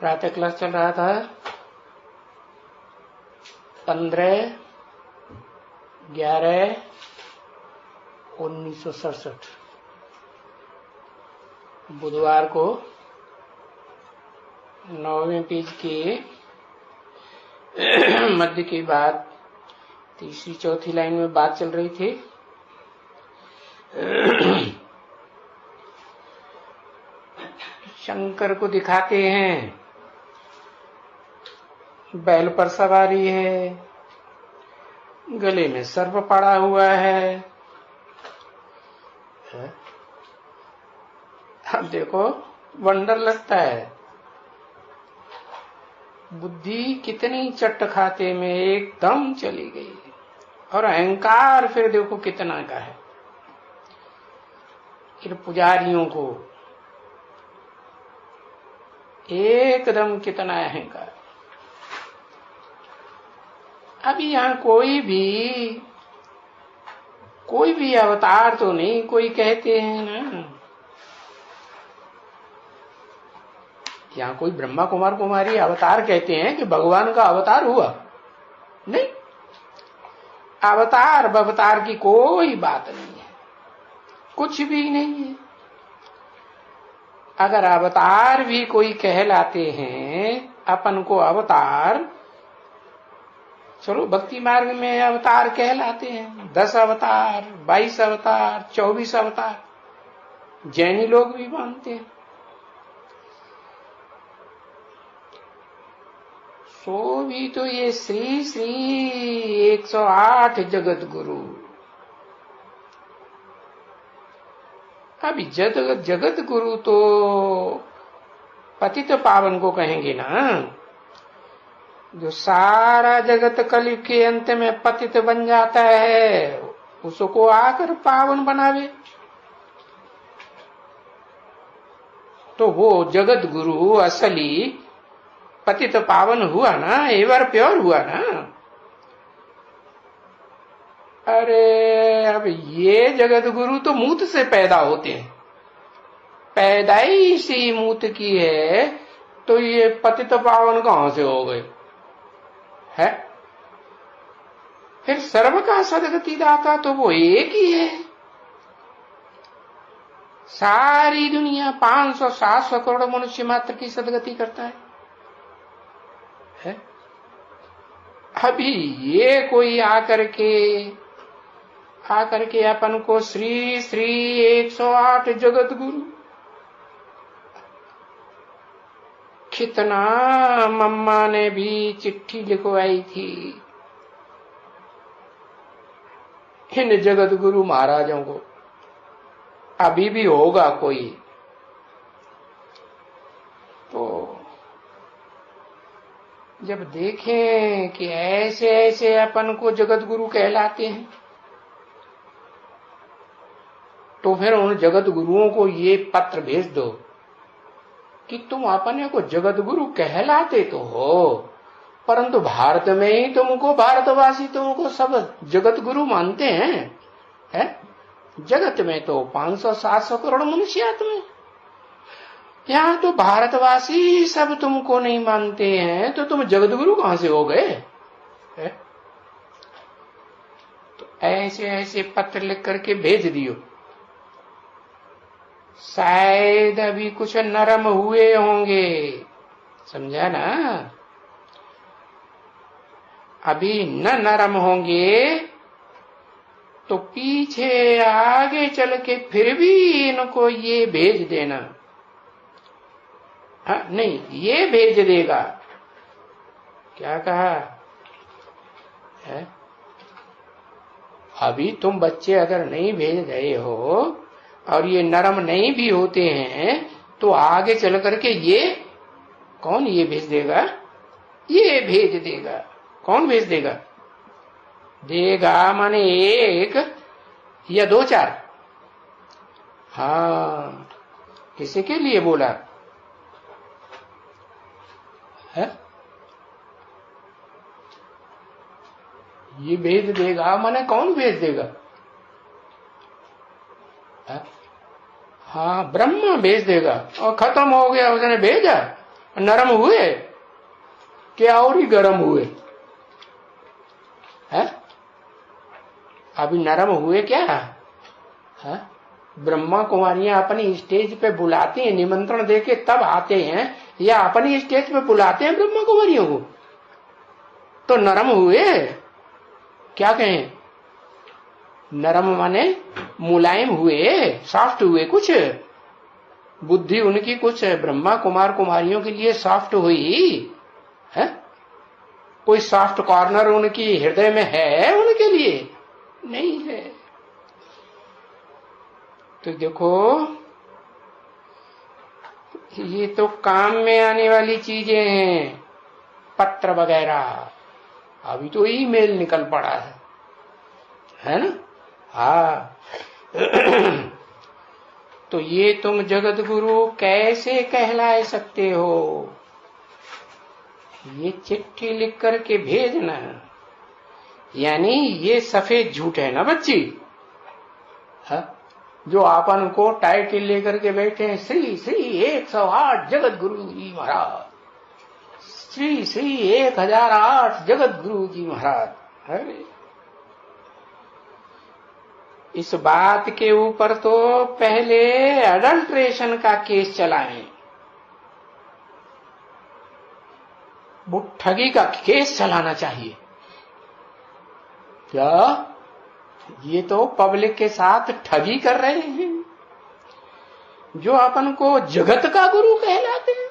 प्रातः क्लास चल रहा था 15/11/1967 बुधवार को 9वें पेज के मध्य की बात तीसरी चौथी लाइन में बात चल रही थी। शंकर को दिखाते हैं बैल पर सवारी है, गले में सर्प पड़ा हुआ है। अब देखो वंडर लगता है, बुद्धि कितनी चट खाते में एकदम चली गई और अहंकार फिर देखो कितना का है। फिर पुजारियों को एकदम कितना अहंकार। अभी यहाँ कोई भी अवतार तो नहीं, कोई कहते हैं ना, यहाँ कोई ब्रह्मा कुमार कुमारी अवतार कहते हैं कि भगवान का अवतार हुआ नहीं। अवतार बवतार की कोई बात नहीं है, कुछ भी नहीं है। अगर अवतार भी कोई कहलाते हैं अपन को अवतार, चलो भक्ति मार्ग में अवतार कहलाते हैं, 10 अवतार, 22 अवतार, 24 अवतार, जैनी लोग भी मानते हैं। सो भी तो ये श्री श्री 108 जगत गुरु। अभी जगत गुरु तो पतित पावन को कहेंगे ना, जो सारा जगत कलयुग के अंत में पतित बन जाता है उसको आकर पावन बनावे, तो वो जगत गुरु असली पतित पावन हुआ ना, एवर प्योर हुआ ना। अरे अब ये जगत गुरु तो मूत से पैदा होते हैं, पैदाइश ही मूत की है, तो ये पतित पावन कहां से हो गए है? फिर सर्व का सदगति दाता तो वो एक ही है। सारी दुनिया 500-700 करोड़ मनुष्य मात्र की सदगति करता है। अभी ये कोई आकर के अपन को श्री श्री 108 जगत गुरु, कितना मम्मा ने भी चिट्ठी लिखवाई थी इन जगत गुरु महाराजों को। अभी भी होगा कोई तो जब देखें कि ऐसे ऐसे अपन को जगत गुरु कहलाते हैं, तो फिर उन जगत गुरुओं को ये पत्र भेज दो कि तुम अपने को जगत गुरु कहलाते तो हो, परंतु भारत में ही तुमको, भारतवासी तुमको सब जगत गुरु मानते हैं, जगत में तो 500-700 करोड़ मनुष्य आत्मा है। यहाँ तो भारतवासी सब तुमको नहीं मानते हैं, तो तुम जगत गुरु कहां से हो गए? तो ऐसे ऐसे पत्र लिख करके भेज दियो, शायद अभी कुछ नरम हुए होंगे, समझा ना? अभी न नरम होंगे तो पीछे आगे चल के फिर भी इनको ये भेज देना। हाँ नहीं, ये भेज देगा। क्या कहा है? अभी तुम बच्चे अगर नहीं भेज रहे हो और ये नरम नहीं भी होते हैं, तो आगे चल करके ये कौन ये भेज देगा? ये भेज देगा। कौन भेज देगा? देगा माने एक या 2-4? हाँ, किसके लिए बोला है? ये भेज देगा माने कौन भेज देगा? हाँ, ब्रह्मा भेज देगा। और खत्म हो गया, उसने भेजा, नरम हुए क्या और ही गर्म हुए है? अभी नरम हुए क्या है? ब्रह्मा कुमारियां अपनी स्टेज पे बुलाते हैं, निमंत्रण देके तब आते हैं, या अपनी स्टेज पे बुलाते हैं ब्रह्मा कुमारियों को? तो नरम हुए क्या कहें? नरम माने मुलायम हुए, सॉफ्ट हुए, कुछ बुद्धि उनकी कुछ ब्रह्मा कुमार कुमारियों के लिए सॉफ्ट हुई है? कोई सॉफ्ट कॉर्नर उनकी हृदय में है उनके लिए? नहीं है। तो देखो ये तो काम में आने वाली चीजें हैं, पत्र वगैरह। अभी तो ईमेल निकल पड़ा है ना? हाँ। तो ये तुम जगत गुरु कैसे कहलाए सकते हो? ये चिट्ठी लिख करके भेजना, यानी ये सफेद झूठ है ना बच्ची, है? जो आपन को टाइटल लेकर के बैठे हैं, श्री श्री 108 जगत गुरु जी महाराज, श्री श्री 1008 जगत गुरु जी महाराज। अरे इस बात के ऊपर तो पहले अडल्ट्रेशन का केस चलाएं, वो ठगी का केस चलाना चाहिए। क्या ये तो पब्लिक के साथ ठगी कर रहे हैं, जो अपन को जगत का गुरु कहलाते हैं।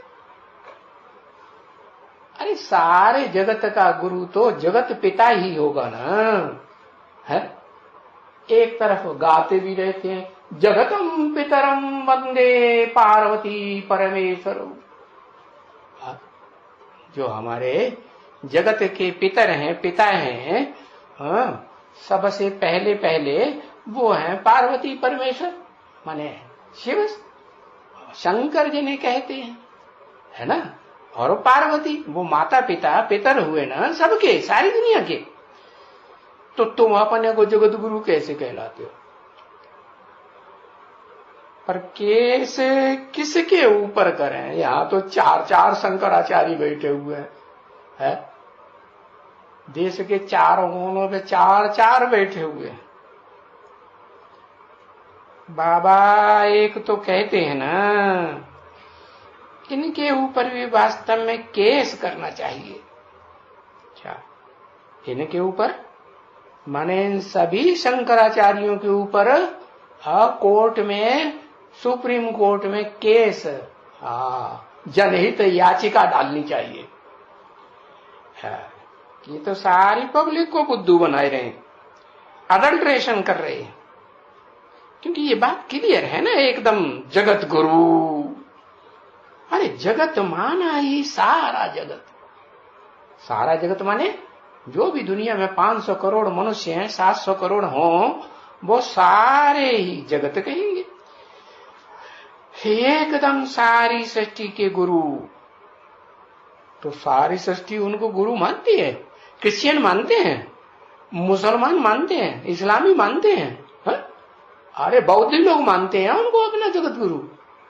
अरे सारे जगत का गुरु तो जगत पिता ही होगा ना, है? एक तरफ गाते भी रहते हैं, जगतम पितरम वंदे पार्वती परमेश्वर। जो हमारे जगत के पितर हैं, पिता हैं, हाँ, सबसे पहले पहले वो हैं पार्वती परमेश्वर, माने शिव शंकर जिन्हें कहते हैं, है ना? और पार्वती वो माता पिता पितर हुए ना सबके, सारी दुनिया के। तो तुम अपने को जगत गुरु कैसे कहलाते हो? पर केस किसके ऊपर करें? यहां तो चार चार शंकराचार्य बैठे हुए हैं, देश के चारों कोनों पे चार चार बैठे हुए हैं। बाबा एक तो कहते हैं ना, इनके ऊपर भी वास्तव में केस करना चाहिए। क्या इनके ऊपर माने इन सभी शंकराचार्यों के ऊपर कोर्ट में, सुप्रीम कोर्ट में केस, जनहित याचिका डालनी चाहिए। ये तो सारी पब्लिक को बुद्धू बनाए रहे हैं, अडल्ट्रेशन कर रहे हैं। क्योंकि ये बात क्लियर है ना एकदम, जगत गुरु। अरे जगत माना ही सारा जगत, सारा जगत माने जो भी दुनिया में 500 करोड़ मनुष्य हैं, 700 करोड़ हों, वो सारे ही जगत कहेंगे, एकदम सारी सृष्टि के गुरु। तो सारी सृष्टि उनको गुरु मानती है। क्रिश्चियन मानते हैं, मुसलमान मानते हैं, इस्लामी मानते हैं, है? अरे बौद्ध लोग मानते हैं उनको अपना जगत गुरु?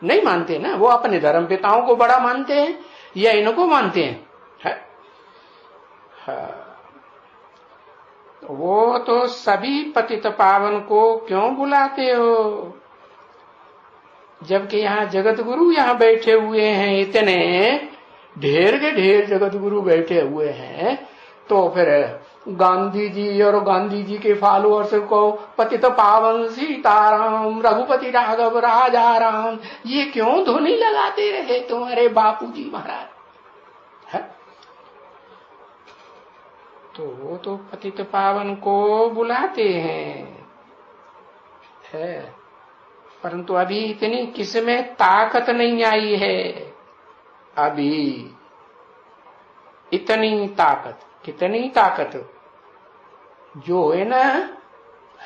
नहीं मानते ना, वो अपने धर्म पिताओं को बड़ा मानते हैं या इनको मानते हैं, है? वो तो सभी पतित पावन को क्यों बुलाते हो, जबकि यहाँ जगत गुरु यहाँ बैठे हुए हैं, इतने ढेर के ढेर जगत गुरु बैठे हुए हैं। तो फिर गांधी जी और गांधी जी के फॉलोअर्स को पतित पावन सीताराम रघुपति राघव राजा राम, ये क्यों धुनी लगाते रहे तुम्हारे बापूजी महाराज, है? तो वो तो पतित पावन को बुलाते हैं, है? परंतु अभी इतनी किसमें ताकत नहीं आई है। अभी इतनी ताकत, कितनी ताकत जो है ना,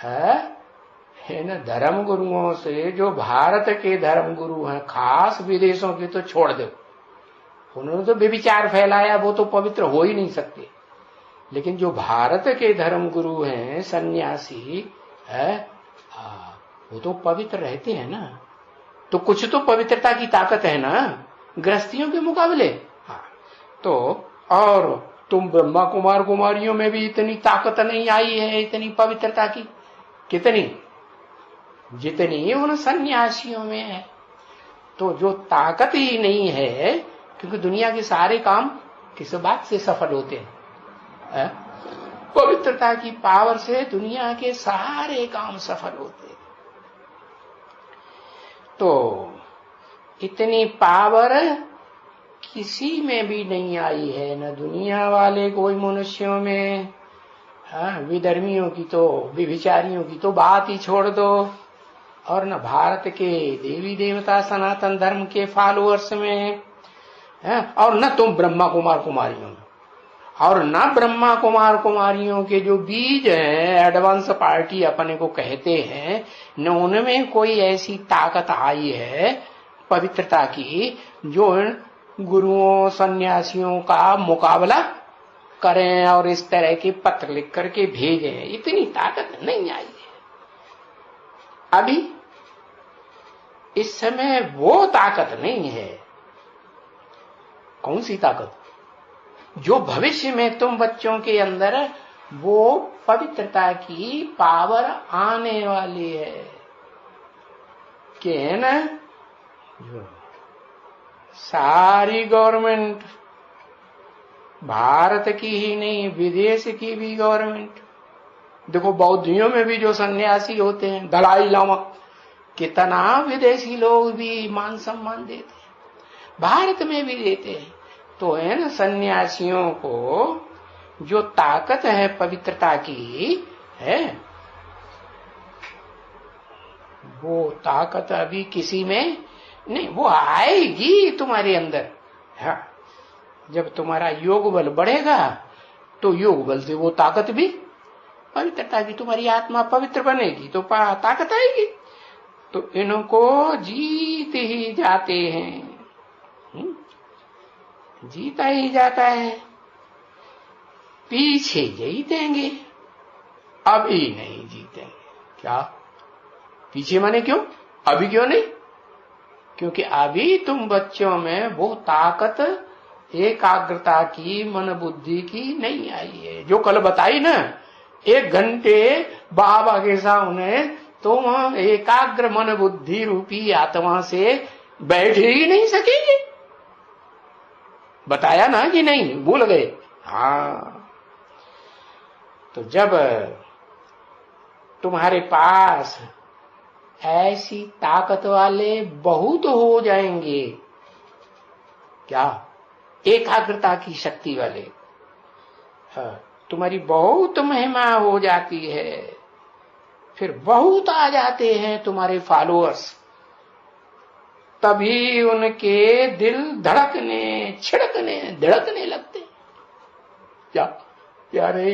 है ना, धर्म गुरुओं से, जो भारत के धर्म गुरु हैं, खास विदेशों के तो छोड़ दो, उन्होंने तो व्यभिचार फैलाया, वो तो पवित्र हो ही नहीं सकते। लेकिन जो भारत के धर्म गुरु हैं, सन्यासी है, वो तो पवित्र रहते हैं ना। तो कुछ तो पवित्रता की ताकत है ना, गृहस्थियों के मुकाबले। हाँ, तो और तुम ब्रह्मा कुमार कुमारियों में भी इतनी ताकत नहीं आई है, इतनी पवित्रता की, कितनी, जितनी उन सन्यासियों में है। तो जो ताकत ही नहीं है, क्योंकि दुनिया के सारे काम किस बात से सफल होते हैं? पवित्रता की पावर से दुनिया के सारे काम सफल होते हैं। तो इतनी पावर किसी में भी नहीं आई है, न दुनिया वाले कोई मनुष्यों में। हाँ, विधर्मियों की तो, विभिचारियों की तो बात ही छोड़ दो, और न भारत के देवी देवता सनातन धर्म के फॉलोअर्स में, और न तुम ब्रह्मा कुमार कुमारियों में, और न ब्रह्मा कुमार कुमारियों के जो बीज हैं, एडवांस पार्टी अपने को कहते हैं, न उनमें कोई ऐसी ताकत आई है पवित्रता की जो गुरुओं सन्यासियों का मुकाबला करें और इस तरह के पत्र लिख करके भेजें। इतनी ताकत नहीं आई है अभी। इस समय वो ताकत नहीं है। कौन सी ताकत? जो भविष्य में तुम बच्चों के अंदर वो पवित्रता की पावर आने वाली है कि है ना, सारी गवर्नमेंट, भारत की ही नहीं विदेश की भी गवर्नमेंट, देखो बौद्धियों में भी जो सन्यासी होते हैं, दलाई लामा, कितना विदेशी लोग भी मान सम्मान देते हैं, भारत में भी देते हैं। तो है ना, सन्यासियों को जो ताकत है पवित्रता की है, वो ताकत अभी किसी में नहीं। वो आएगी तुम्हारे अंदर। हाँ, जब तुम्हारा योग बल बढ़ेगा तो योग बल से वो ताकत भी, पवित्रता की, तुम्हारी आत्मा पवित्र बनेगी तो ताकत आएगी। तो इनको जीत ही जाते हैं, जीता ही जाता है, पीछे जीतेंगे, अभी नहीं जीतेंगे। क्या पीछे माने क्यों? अभी क्यों नहीं? क्योंकि अभी तुम बच्चों में वो ताकत एकाग्रता की, मन बुद्धि की नहीं आई है। जो कल बताई ना, 1 घंटे बाबा के सामने तुम एकाग्र मन बुद्धि रूपी आत्मा से बैठ ही नहीं सकेंगे। बताया ना कि नहीं? भूल गए? हाँ, तो जब तुम्हारे पास ऐसी ताकत वाले बहुत हो जाएंगे, क्या, एकाग्रता की शक्ति वाले, हाँ, तुम्हारी बहुत महिमा हो जाती है, फिर बहुत आ जाते हैं तुम्हारे फॉलोअर्स, तभी उनके दिल धड़कने, छिड़कने, धड़कने लगते। क्या प्यारे,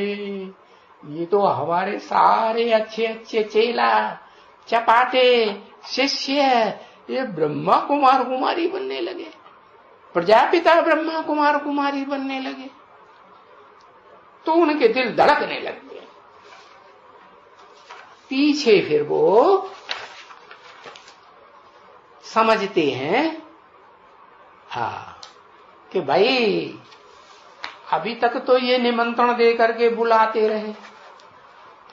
ये तो हमारे सारे अच्छे अच्छे चेला चपाटे शिष्य ये ब्रह्मा कुमार कुमारी बनने लगे, प्रजापिता ब्रह्मा कुमार कुमारी बनने लगे। तो उनके दिल धड़कने लग गए। पीछे फिर वो समझते हैं, हाँ, कि भाई अभी तक तो ये निमंत्रण दे करके बुलाते रहे,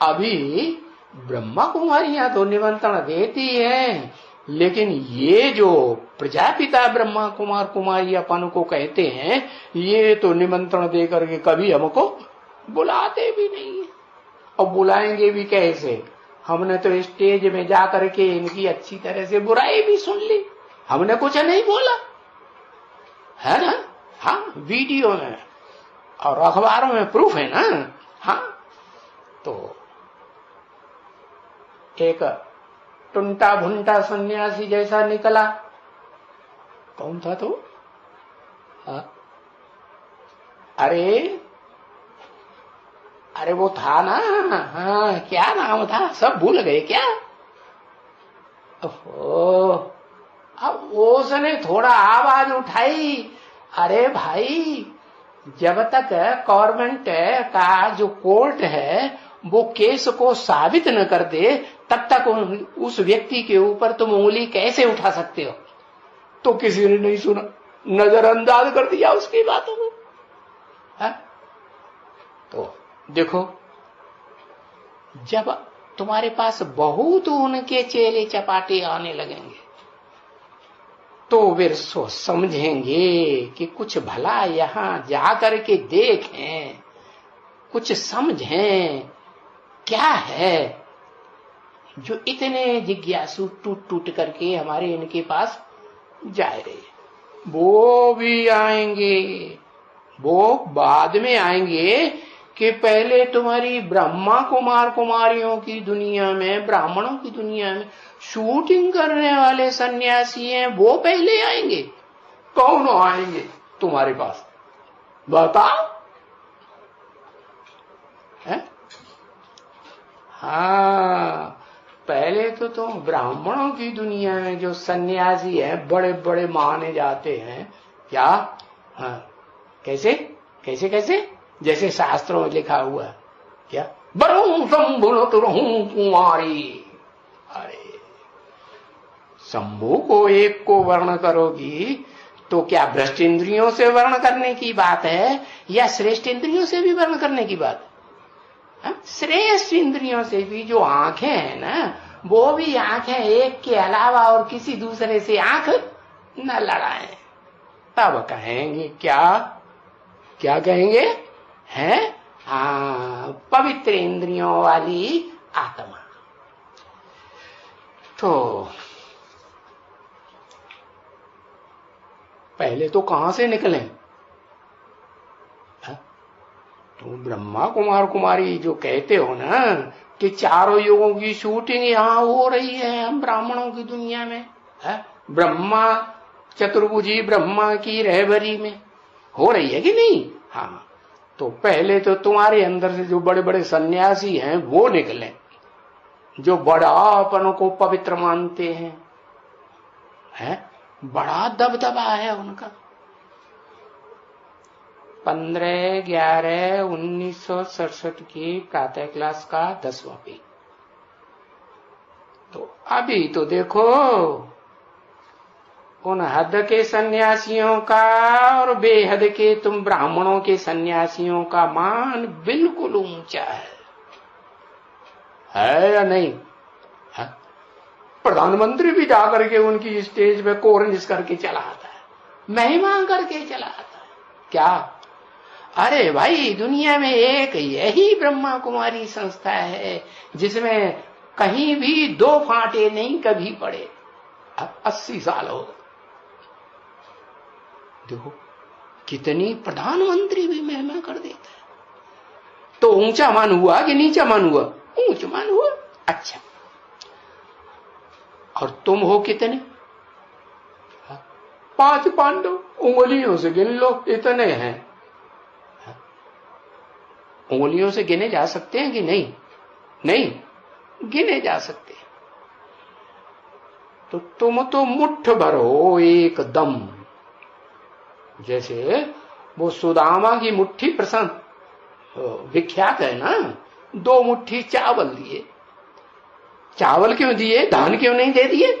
अभी ब्रह्मा कुमारियां तो निमंत्रण देती हैं, लेकिन ये जो प्रजापिता ब्रह्मा कुमार कुमारी अपन को कहते हैं, ये तो निमंत्रण दे करके कभी हमको बुलाते भी नहीं है। और बुलाएंगे भी कैसे? हमने तो स्टेज में जा करके इनकी अच्छी तरह से बुराई भी सुन ली, हमने कुछ नहीं बोला, है ना? हाँ, वीडियो में और अखबारों में प्रूफ है ना। हाँ, तो एक टुंटा भुंटा सन्यासी जैसा निकला, कौन था तो? हाँ, अरे वो था ना, हाँ, क्या नाम था, सब भूल गए क्या? ओहो, अब उसने थोड़ा आवाज उठाई, अरे भाई, जब तक गवर्नमेंट का जो कोर्ट है वो केस को साबित न कर दे, तब तक उस व्यक्ति के ऊपर तुम उंगली कैसे उठा सकते हो? तो किसी ने नहीं सुना, नजरअंदाज कर दिया उसकी बातों को। है? तो देखो, जब तुम्हारे पास बहुत उनके चेले चपाटे आने लगेंगे तो वे समझेंगे कि कुछ भला यहां जाकर के देखें, कुछ समझें क्या है जो इतने जिज्ञासु टूट टूट करके हमारे इनके पास जा रहे। वो भी आएंगे, वो बाद में आएंगे कि पहले तुम्हारी ब्रह्मा कुमार कुमारियों की दुनिया में, ब्राह्मणों की दुनिया में शूटिंग करने वाले सन्यासी हैं, वो पहले आएंगे। कौन आएंगे तुम्हारे पास, बताओ? है? हाँ, पहले तो तुम ब्राह्मणों की दुनिया में जो सन्यासी हैं, बड़े बड़े माने जाते हैं। क्या? हाँ, कैसे कैसे कैसे? जैसे शास्त्रों में लिखा हुआ है, क्या? बरहूं शंभुनत रहूं कुमारी। अरे, शंभु को एक को वर्ण करोगी तो क्या भ्रष्ट इंद्रियों से वर्ण करने की बात है या श्रेष्ठ इंद्रियों से भी वर्ण करने की बात है? श्रेष्ठ इंद्रियों से भी जो आंखें हैं ना, वो भी आंखें एक के अलावा और किसी दूसरे से आंख न लड़ाएं। तब कहेंगे क्या? क्या कहेंगे? है पवित्र इंद्रियों वाली आत्मा। तो पहले तो कहां से निकले? तो ब्रह्मा कुमार कुमारी जो कहते हो ना कि चारों युगों की शूटिंग यहां हो रही है, हम ब्राह्मणों की दुनिया में है? ब्रह्मा चतुर्भुजी ब्रह्मा की रहबरी में हो रही है कि नहीं? हाँ, तो पहले तो तुम्हारे अंदर से जो बड़े बड़े सन्यासी हैं वो निकले, जो बड़ा अपन को पवित्र मानते हैं, है? बड़ा दबदबा है उनका। 15/11/1967 की प्रातः क्लास का 10वां पेज। तो अभी तो देखो, उन हद के सन्यासियों का और बेहद के तुम ब्राह्मणों के सन्यासियों का मान बिल्कुल ऊंचा है या नहीं? है? प्रधानमंत्री भी जाकर के उनकी स्टेज पे कोरनिस करके चला आता है, महिमा करके चला आता है। क्या? अरे भाई, दुनिया में एक यही ब्रह्मा कुमारी संस्था है जिसमें कहीं भी 2 फांटे नहीं कभी पड़े। अब 80 साल हो गए। देखो कितनी, प्रधानमंत्री भी महिमा कर देता है। तो ऊंचा मान हुआ कि नीचा मान हुआ? ऊंचा मान हुआ। अच्छा, और तुम हो कितने? 5 पांडव, उंगलियों से गिन लो, इतने हैं। उंगलियों से गिने जा सकते हैं कि नहीं? नहीं गिने जा सकते। तो तुम तो मुट्ठ भर हो एकदम। जैसे वो सुदामा की मुट्ठी प्रसन्न विख्यात है ना, 2 मुट्ठी चावल दिए। चावल क्यों दिए? धान क्यों नहीं दे दिए?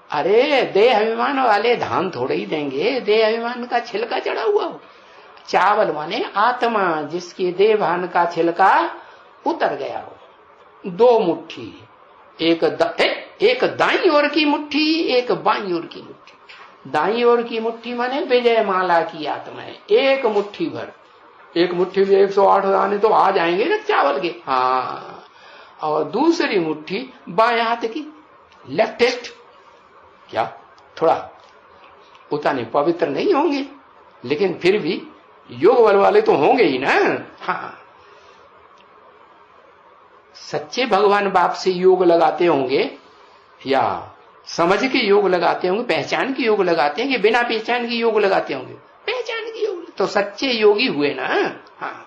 अरे, देह अभिमान वाले धान थोड़े ही देंगे, देह अभिमान का छिलका चढ़ा हुआ हो। चावल माने आत्मा, जिसके देवान का छिलका उतर गया हो। 2 मुट्ठी, एक दाईं ओर की मुट्ठी, एक बाईं ओर की मुट्ठी। दाईं ओर की मुट्ठी माने विजय माला की आत्मा है, 1 मुट्ठी भर। 1 मुट्ठी में 108 दाने तो आ जाएंगे ना चावल के। हाँ, और दूसरी मुट्ठी बाएं हाथ की, लेफ्टिस्ट। क्या? थोड़ा उतने पवित्र नहीं होंगे, लेकिन फिर भी योग बल वाले तो होंगे ही ना। हाँ, सच्चे भगवान बाप से योग लगाते होंगे या समझ के योग लगाते होंगे, पहचान के योग लगाते हैं कि बिना पहचान के योग लगाते होंगे? पहचान के योग, तो सच्चे योगी हुए ना। हाँ,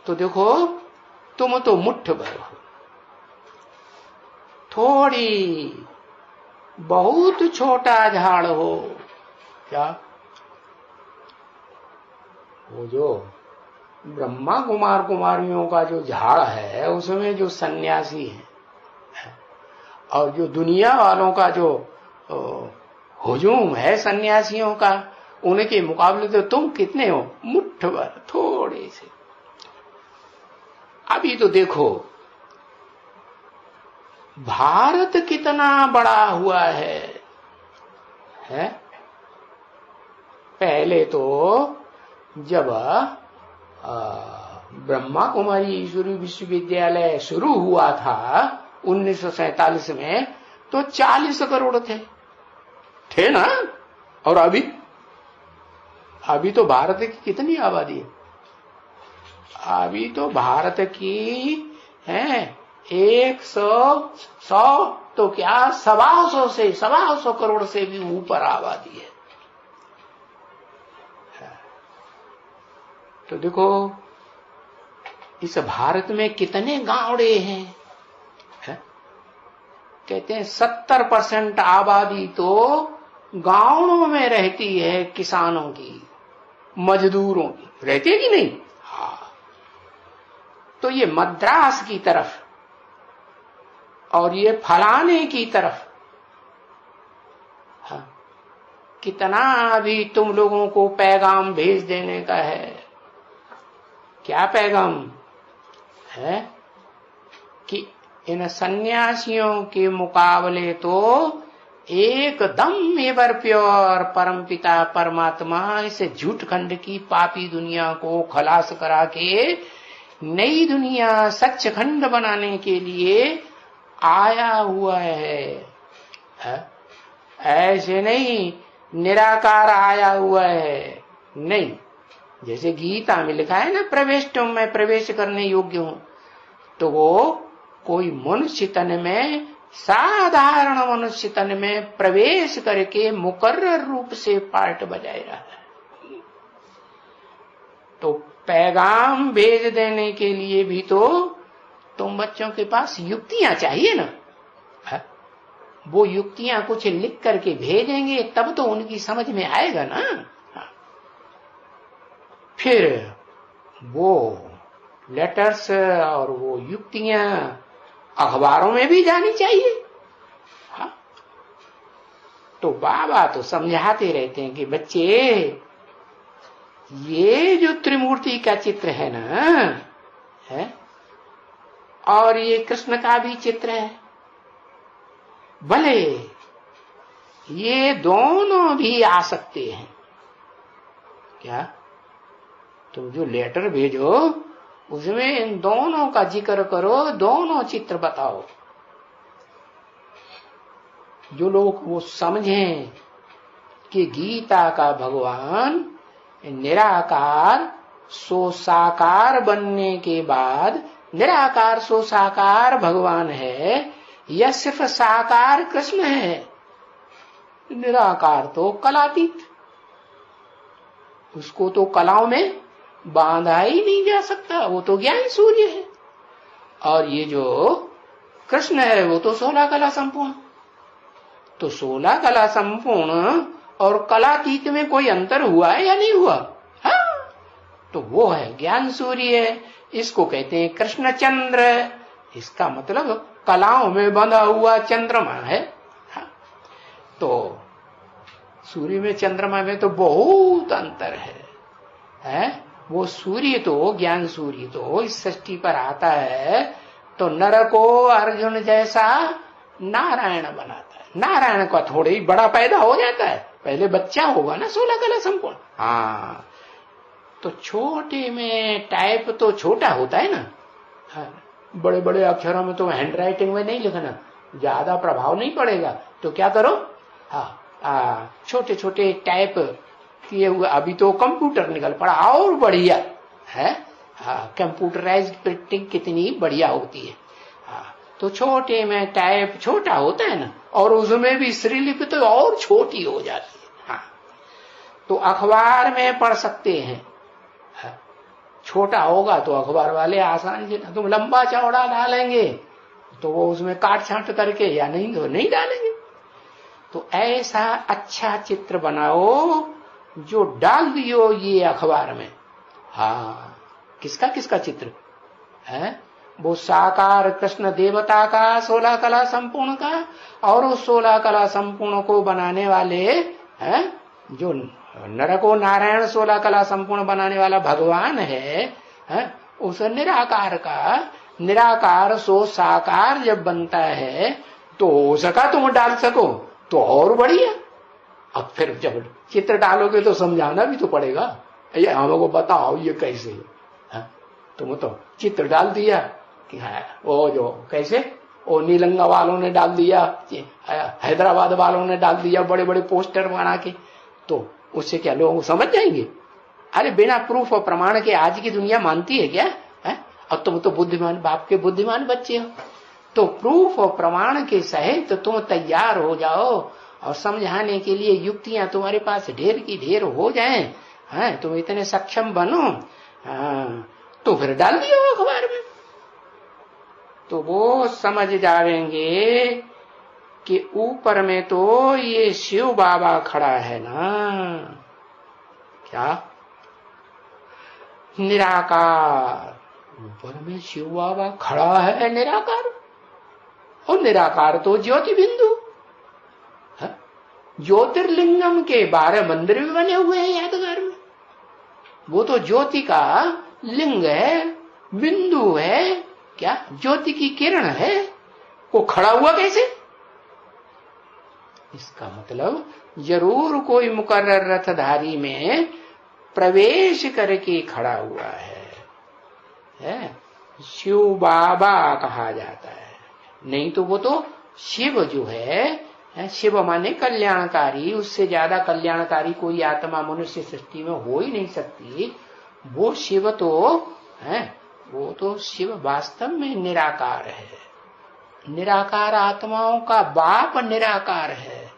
तो देखो तुम तो मुट्ठ भर हो, थोड़ी बहुत छोटा झाड़ हो। क्या? वो जो ब्रह्मा कुमार कुमारियों का जो झाड़ है, उसमें जो सन्यासी है और जो दुनिया वालों का जो हुजूम है सन्यासियों का, उनके मुकाबले तो तुम कितने हो, मुट्ठ भर, थोड़े से। अभी तो देखो भारत कितना बड़ा हुआ है? पहले तो जब ब्रह्मा कुमारी ईश्वरी विश्वविद्यालय शुरू हुआ था 1947 में, तो 40 करोड़ थे ना। और अभी तो भारत की कितनी आबादी है? अभी तो भारत की है 100 तो क्या 125 करोड़ से भी ऊपर आबादी है। तो देखो इस भारत में कितने गांवड़े हैं? कहते हैं 70% आबादी तो गांवों में रहती है, किसानों की, मजदूरों की रहती है कि नहीं? हाँ। तो ये मद्रास की तरफ और ये फलाने की तरफ, हाँ, कितना अभी तुम लोगों को पैगाम भेज देने का है। क्या पैगाम है कि इन सन्यासियों के मुकाबले तो एकदम एवर प्योर परमपिता परमात्मा इस झूठ खंड की पापी दुनिया को खलास करा के नई दुनिया सच्चखंड बनाने के लिए आया हुआ है। ऐसे नहीं निराकार आया हुआ है, नहीं। जैसे गीता में लिखा है ना, प्रवेष्टुम, मैं प्रवेश करने योग्य हूं। तो वो कोई मनुष्य तन में, साधारण मनुष्य तन में प्रवेश करके मुकर्रर रूप से पार्ट बजाय रहा है। तो पैगाम भेज देने के लिए भी तो तुम बच्चों के पास युक्तियां चाहिए ना। वो युक्तियां कुछ लिख करके भेजेंगे तब तो उनकी समझ में आएगा ना। फिर वो लेटर्स और वो युक्तियां अखबारों में भी जानी चाहिए। हाँ? तो बाबा तो समझाते रहते हैं कि बच्चे ये जो त्रिमूर्ति का चित्र है ना, है, और ये कृष्ण का भी चित्र है, भले ये दोनों भी आ सकते हैं। क्या तुम जो लेटर भेजो उसमें इन दोनों का जिक्र करो, दोनों चित्र बताओ। जो लोग वो समझें कि गीता का भगवान निराकार सो साकार बनने के बाद निराकार सो साकार भगवान है या सिर्फ साकार कृष्ण है। निराकार तो कलातीत, उसको तो कलाओं में बांधा ही नहीं जा सकता, वो तो ज्ञान सूर्य है। और ये जो कृष्ण है वो तो 16 कला संपूर्ण। तो 16 कला संपूर्ण और कलातीत में कोई अंतर हुआ है या नहीं हुआ? हाँ, तो वो है ज्ञान सूर्य है। इसको कहते हैं कृष्ण चंद्र। इसका मतलब कलाओं में बंधा हुआ चंद्रमा है। हाँ, तो सूर्य में चंद्रमा में तो बहुत अंतर है? वो सूर्य तो ज्ञान सूर्य तो इस सृष्टि पर आता है तो नर को अर्जुन जैसा नारायण बनाता है। नारायण का थोड़ा ही बड़ा पैदा हो जाता है, पहले बच्चा होगा ना 16 कला संपूर्ण। हाँ, तो छोटे में टाइप तो छोटा होता है ना। हाँ, बड़े बड़े अक्षरों में तो हैंडराइटिंग में नहीं लिखना, ज्यादा प्रभाव नहीं पड़ेगा। तो क्या करो, हाँ, छोटे छोटे टाइप किए हुए। अभी तो कंप्यूटर निकल पड़ा और बढ़िया है। हाँ, कंप्यूटराइज्ड प्रिंटिंग कितनी बढ़िया होती है। हाँ, तो छोटे में टाइप छोटा होता है ना, और उसमें भी श्रीलिपि तो और छोटी हो जाती है। हाँ, तो अखबार में पढ़ सकते हैं। हाँ, छोटा होगा तो अखबार वाले आसानी से, तुम लंबा चौड़ा डालेंगे तो वो उसमें काट छांट करके या नहीं तो नहीं डालेंगे। तो ऐसा अच्छा चित्र बनाओ जो डाल दियो ये अखबार में। हाँ, किसका किसका चित्र है? वो साकार कृष्ण देवता का 16 कला संपूर्ण का, और उस 16 कला संपूर्ण को बनाने वाले हैं जो नर को नारायण 16 कला संपूर्ण बनाने वाला भगवान है, उस निराकार का निराकार सो साकार जब बनता है तो उसका तुम डाल सको तो और बढ़िया। अब फिर जब चित्र डालोगे तो समझाना भी तो पड़ेगा, ये हमको बताओ ये कैसे है। तुम तो चित्र डाल दिया कि है वो जो कैसे वो नीलंगा वालों ने डाल दिया, हैदराबाद वालों ने डाल दिया बड़े बड़े पोस्टर बना के, तो उससे क्या लोग समझ जाएंगे? अरे बिना प्रूफ और प्रमाण के आज की दुनिया मानती है क्या है? अब तुम तो बुद्धिमान बाप के बुद्धिमान बच्चे हो, तो प्रूफ और प्रमाण के सहित तुम तैयार हो जाओ और समझाने के लिए युक्तियां तुम्हारे पास ढेर की ढेर हो जाएं, तुम इतने सक्षम बनो, तो फिर डाल दियो अखबार में, तो वो समझ जाएंगे कि ऊपर में तो ये शिव बाबा खड़ा है ना, क्या निराकार, ऊपर में शिव बाबा खड़ा है निराकार, और निराकार तो ज्योति बिंदु, ज्योतिर्लिंगम के 12 मंदिर भी बने हुए हैं यादगार में, वो तो ज्योति का लिंग है, बिंदु है, क्या ज्योति की किरण है, वो खड़ा हुआ कैसे? इसका मतलब जरूर कोई मुकर्रर रथधारी में प्रवेश करके खड़ा हुआ है? शिव बाबा कहा जाता है, नहीं तो वो तो शिव जो है, शिव माने कल्याणकारी, उससे ज्यादा कल्याणकारी कोई आत्मा मनुष्य सृष्टि में हो ही नहीं सकती। वो शिव तो है, वो तो शिव वास्तव में निराकार है, निराकार आत्माओं का बाप निराकार है,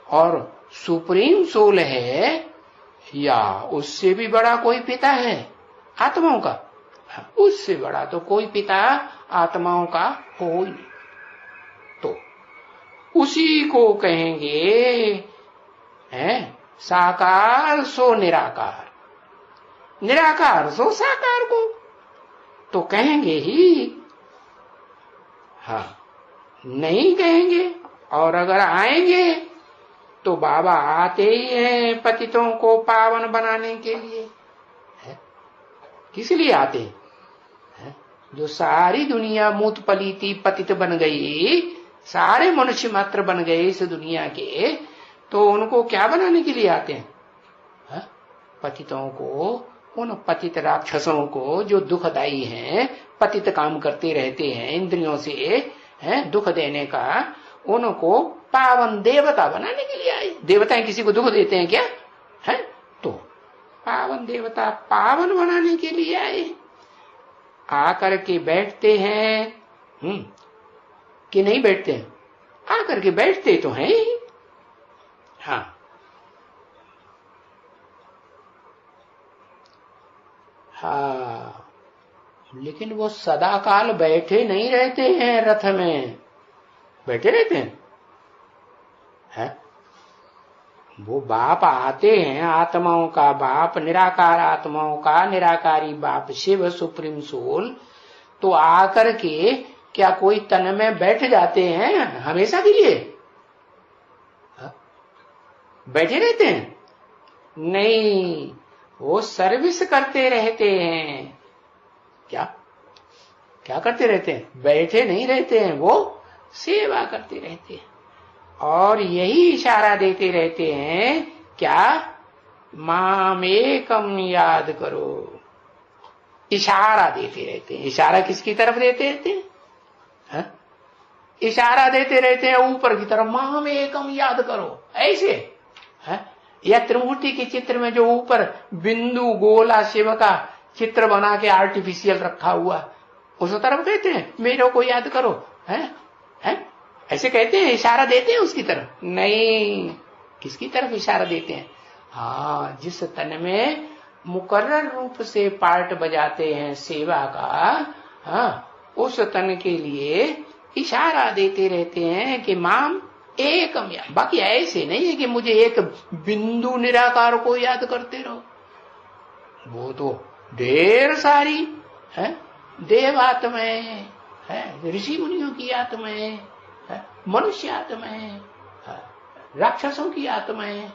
और सुप्रीम सोल है, या उससे भी बड़ा कोई पिता है आत्माओं का? उससे बड़ा तो कोई पिता आत्माओं का हो ही नहीं, तो उसी को कहेंगे साकार सो निराकार, निराकार सो साकार को तो कहेंगे ही, नहीं कहेंगे। और अगर आएंगे तो बाबा आते ही हैं पतितों को पावन बनाने के लिए, किस लिए आते हैं? जो सारी दुनिया मूत पलीती पतित बन गई, सारे मनुष्य मात्र बन गए इस दुनिया के, तो उनको क्या बनाने के लिए आते हैं? पतितों को, उन पतित राक्षसों को जो दुखदायी हैं, पतित काम करते रहते हैं इंद्रियों से दुख देने का, उनको पावन देवता बनाने के लिए आए। देवताएं किसी को दुख देते हैं क्या? तो पावन देवता पावन बनाने के लिए आए, आकर के बैठते हैं कि नहीं बैठते हैं? आकर के बैठते तो हैं ही। लेकिन वो सदा काल बैठे नहीं रहते हैं, रथ में बैठे रहते हैं। वो बाप आते हैं, आत्माओं का बाप, निराकार आत्माओं का निराकारी बाप शिव सुप्रीम सोल, तो आकर के क्या कोई तन में बैठ जाते हैं हमेशा के लिए? बैठे रहते हैं? नहीं, वो सर्विस करते रहते हैं। क्या क्या करते रहते हैं? बैठे नहीं रहते हैं, वो सेवा करते रहते हैं, और यही इशारा देते रहते हैं, क्या? मामेकम याद करो, इशारा देते रहते हैं। इशारा किसकी तरफ देते रहते हैं? इशारा देते रहते हैं ऊपर की तरफ, मामेकम याद करो, ऐसे या त्रिमूर्ति के चित्र में जो ऊपर बिंदु गोला शिव का चित्र बना के आर्टिफिशियल रखा हुआ, उस तरफ कहते हैं मेरे को याद करो, ऐसे कहते हैं, इशारा देते हैं उसकी तरफ? नहीं, किसकी तरफ इशारा देते हैं? जिस तन में मुकर्रर रूप से पार्ट बजाते हैं सेवा का, उस तन के लिए इशारा देते रहते हैं कि माम एकम याद। बाकी ऐसे नहीं है कि मुझे एक बिंदु निराकार को याद करते रहो, वो तो ढेर सारी देव आत्माएं हैं, ऋषि मुनियों की आत्माएं, मनुष्य आत्माएं, राक्षसों की आत्माएं,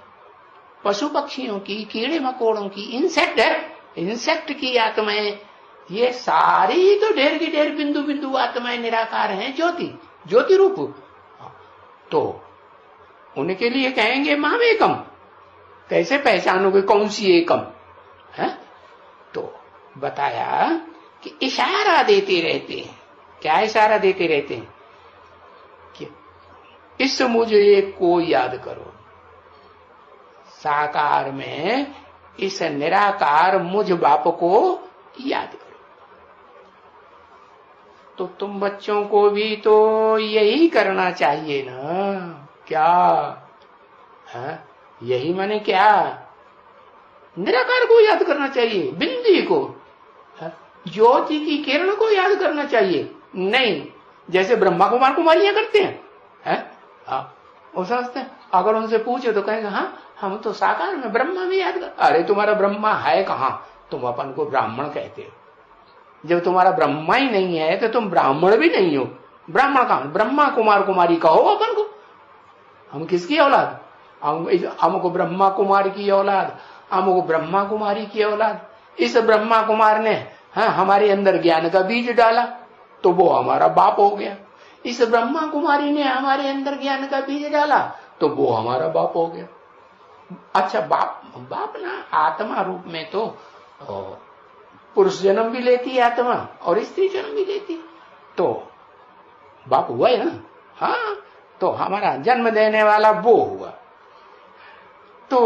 पशु पक्षियों की, कीड़े मकोड़ों की, इंसेक्ट है, इंसेक्ट की आत्माएं, ये सारी तो ढेर की ढेर बिंदु बिंदु आत्माएं निराकार हैं, ज्योति ज्योति रूप। तो उनके लिए कहेंगे माम एकम, कैसे पहचानोगे कौन सी एकम है? तो बताया कि इशारा देते रहते हैं। क्या इशारा देते रहते हैं? कि इस मुझे एक को याद करो, साकार में इस निराकार मुझ बाप को याद करो। तो तुम बच्चों को भी तो यही करना चाहिए ना, क्या है? यही माने क्या? निराकार को याद करना चाहिए, बिंदी को, ज्योति की किरण को याद करना चाहिए। नहीं जैसे ब्रह्मा कुमार कुमारियां करते हैं, वो समझते हैं, अगर उनसे पूछे तो कहेंगे हाँ हम तो साकार में ब्रह्मा भी याद कर। अरे तुम्हारा ब्रह्मा है कहां? तुम अपन को ब्राह्मण कहते हो। जब तुम्हारा ब्रह्मा ही नहीं है तो तुम ब्राह्मण भी नहीं हो। ब्राह्मण कहां? ब्रह्मा कुमार कुमारी कहो अपन को। हम किसकी औलाद? हमको ब्रह्मा कुमार की औलाद, हमको ब्रह्मा कुमारी की औलाद। इस ब्रह्मा कुमार ने हमारे अंदर ज्ञान का बीज डाला तो वो हमारा बाप हो गया। इस ब्रह्मा कुमारी ने हमारे अंदर ज्ञान का बीज डाला तो वो हमारा बाप हो गया। अच्छा बाप ना आत्मा रूप में तो पुरुष जन्म भी लेती है आत्मा और स्त्री जन्म भी लेती है, तो बाप हुआ है ना। हाँ तो हमारा जन्म देने वाला वो हुआ। तो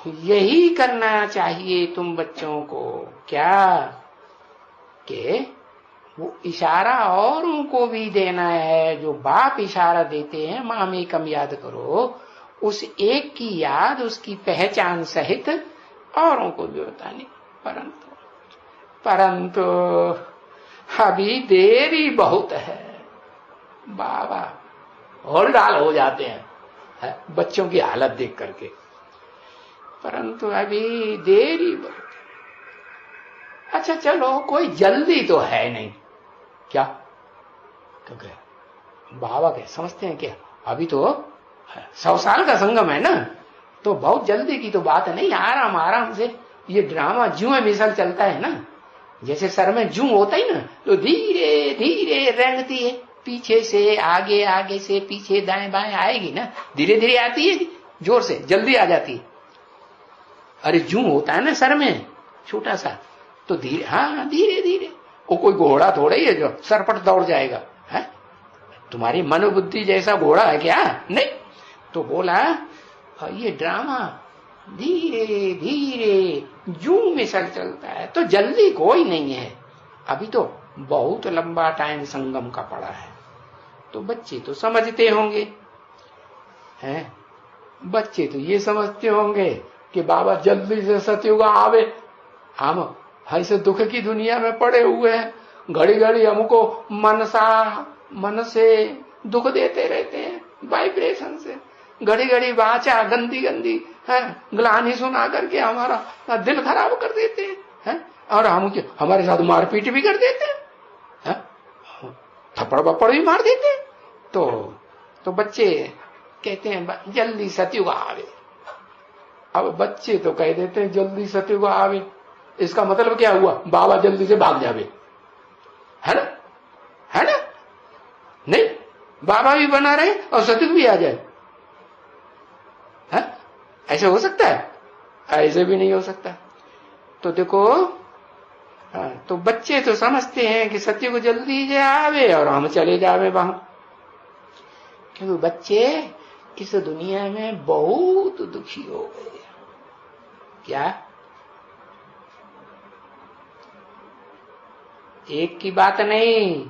यही करना चाहिए तुम बच्चों को, क्या कि वो इशारा औरों को भी देना है। जो बाप इशारा देते हैं माम एकम याद करो, उस एक की याद, उसकी पहचान सहित औरों को भी बतानी। परंतु अभी देरी बहुत है। बाबा और डाल हो जाते हैं बच्चों की हालत देख करके। परंतु अभी देरी बहुत। अच्छा चलो कोई जल्दी तो है नहीं, क्या? क्योंकि बाबा क्या समझते हैं क्या अभी तो 100 साल का संगम है ना, तो बहुत जल्दी की तो बात नहीं। आराम आराम से ये ड्रामा जुए मिसल चलता है ना, जैसे सर में जू होता ही ना, तो धीरे धीरे रेंगती है, पीछे से आगे, आगे से पीछे, दाएं बाएं आएगी ना, धीरे धीरे आती है, जोर से जल्दी आ जाती है। अरे जू होता है ना सर में छोटा सा, तो धीरे, हाँ धीरे धीरे। वो कोई घोड़ा थोड़ा ही है जो सरपट दौड़ जाएगा है? तुम्हारी मनोबुद्धि जैसा घोड़ा है क्या? नहीं। तो बोला ये ड्रामा धीरे धीरे जू मिसल चलता है, तो जल्दी कोई नहीं है। अभी तो बहुत लंबा टाइम संगम का पड़ा है। तो बच्चे तो समझते होंगे हैं, बच्चे तो ये समझते होंगे कि बाबा जल्दी से सतयुग आवे। हम ऐसे दुख की दुनिया में पड़े हुए हैं, घड़ी घड़ी हमको मन से दुख देते रहते हैं, वाइब्रेशन से। घड़ी घड़ी वाचा गंदी गंदी है ग्लानि सुना करके हमारा दिल खराब कर देते हैं, और हमारे साथ मारपीट भी कर देते हैं, थप्पड़ बप्पड़ भी मार देते हैं। तो बच्चे कहते हैं जल्दी सतयुग आवे। अब बच्चे तो कह देते हैं जल्दी सतयुग आवे, इसका मतलब क्या हुआ? बाबा जल्दी से भाग जावे, है ना? है ना? नहीं, बाबा भी बना रहे और सतयुग भी आ जाए, है? ऐसे हो सकता है? ऐसे भी नहीं हो सकता। तो देखो, तो बच्चे तो समझते हैं कि सतयुग जल्दी से आवे और हम चले जावे वहां, क्योंकि बच्चे इस दुनिया में बहुत दुखी हो गए। क्या? एक की बात नहीं,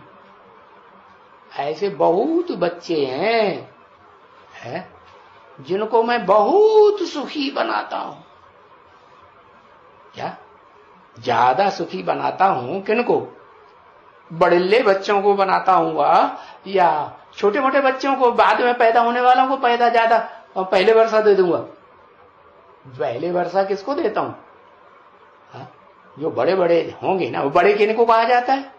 ऐसे बहुत बच्चे हैं जिनको मैं बहुत सुखी बनाता हूं। क्या? ज्यादा सुखी बनाता हूं किनको? बड़े बच्चों को बनाता हूँ या छोटे मोटे बच्चों को, बाद में पैदा होने वालों को पैदा ज्यादा और पहले वर्षा दे दूंगा? पहले वर्षा किसको देता हूं? जो बड़े बड़े होंगे ना, वो बड़े किनको कहा जाता है?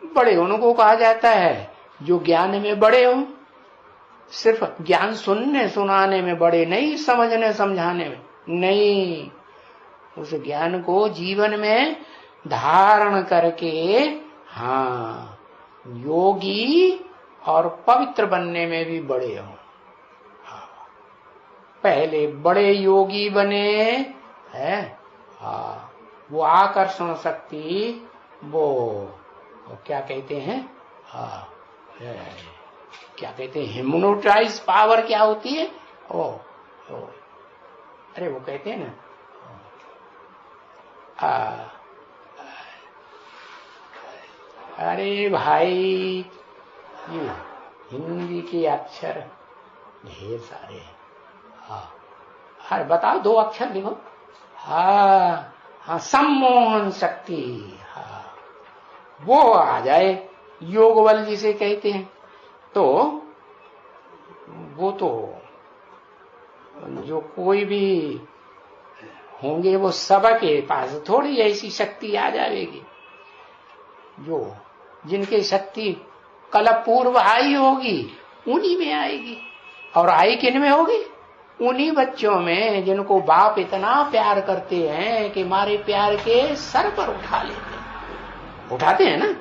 बड़े उनको कहा जाता है जो ज्ञान में बड़े हों। सिर्फ ज्ञान सुनने सुनाने में बड़े नहीं, समझने समझाने में नहीं, उस ज्ञान को जीवन में धारण करके हाँ योगी और पवित्र बनने में भी बड़े हो। पहले बड़े योगी बने हैं, हाँ वो आकर्षण शक्ति वो क्या कहते हैं, हाँ क्या कहते हैं, हिप्नोटाइज पावर क्या होती है, ओ अरे वो कहते हैं ना, अरे भाई ये हिंदी के अक्षर ढेर सारे हैं, हाँ अरे बताओ 2 अक्षर लिखो, हाँ हाँ सम्मोहन शक्ति, हाँ वो आ जाए, योग बल जिसे कहते हैं। तो वो तो जो कोई भी होंगे वो सबके पास थोड़ी ऐसी शक्ति आ जाएगी, जो जिनकी शक्ति कल पूर्व आई होगी उन्हीं में आएगी। और आई किन में होगी? उन्हीं बच्चों में जिनको बाप इतना प्यार करते हैं कि मारे प्यार के सर पर उठा लेते हैं, उठाते हैं ना,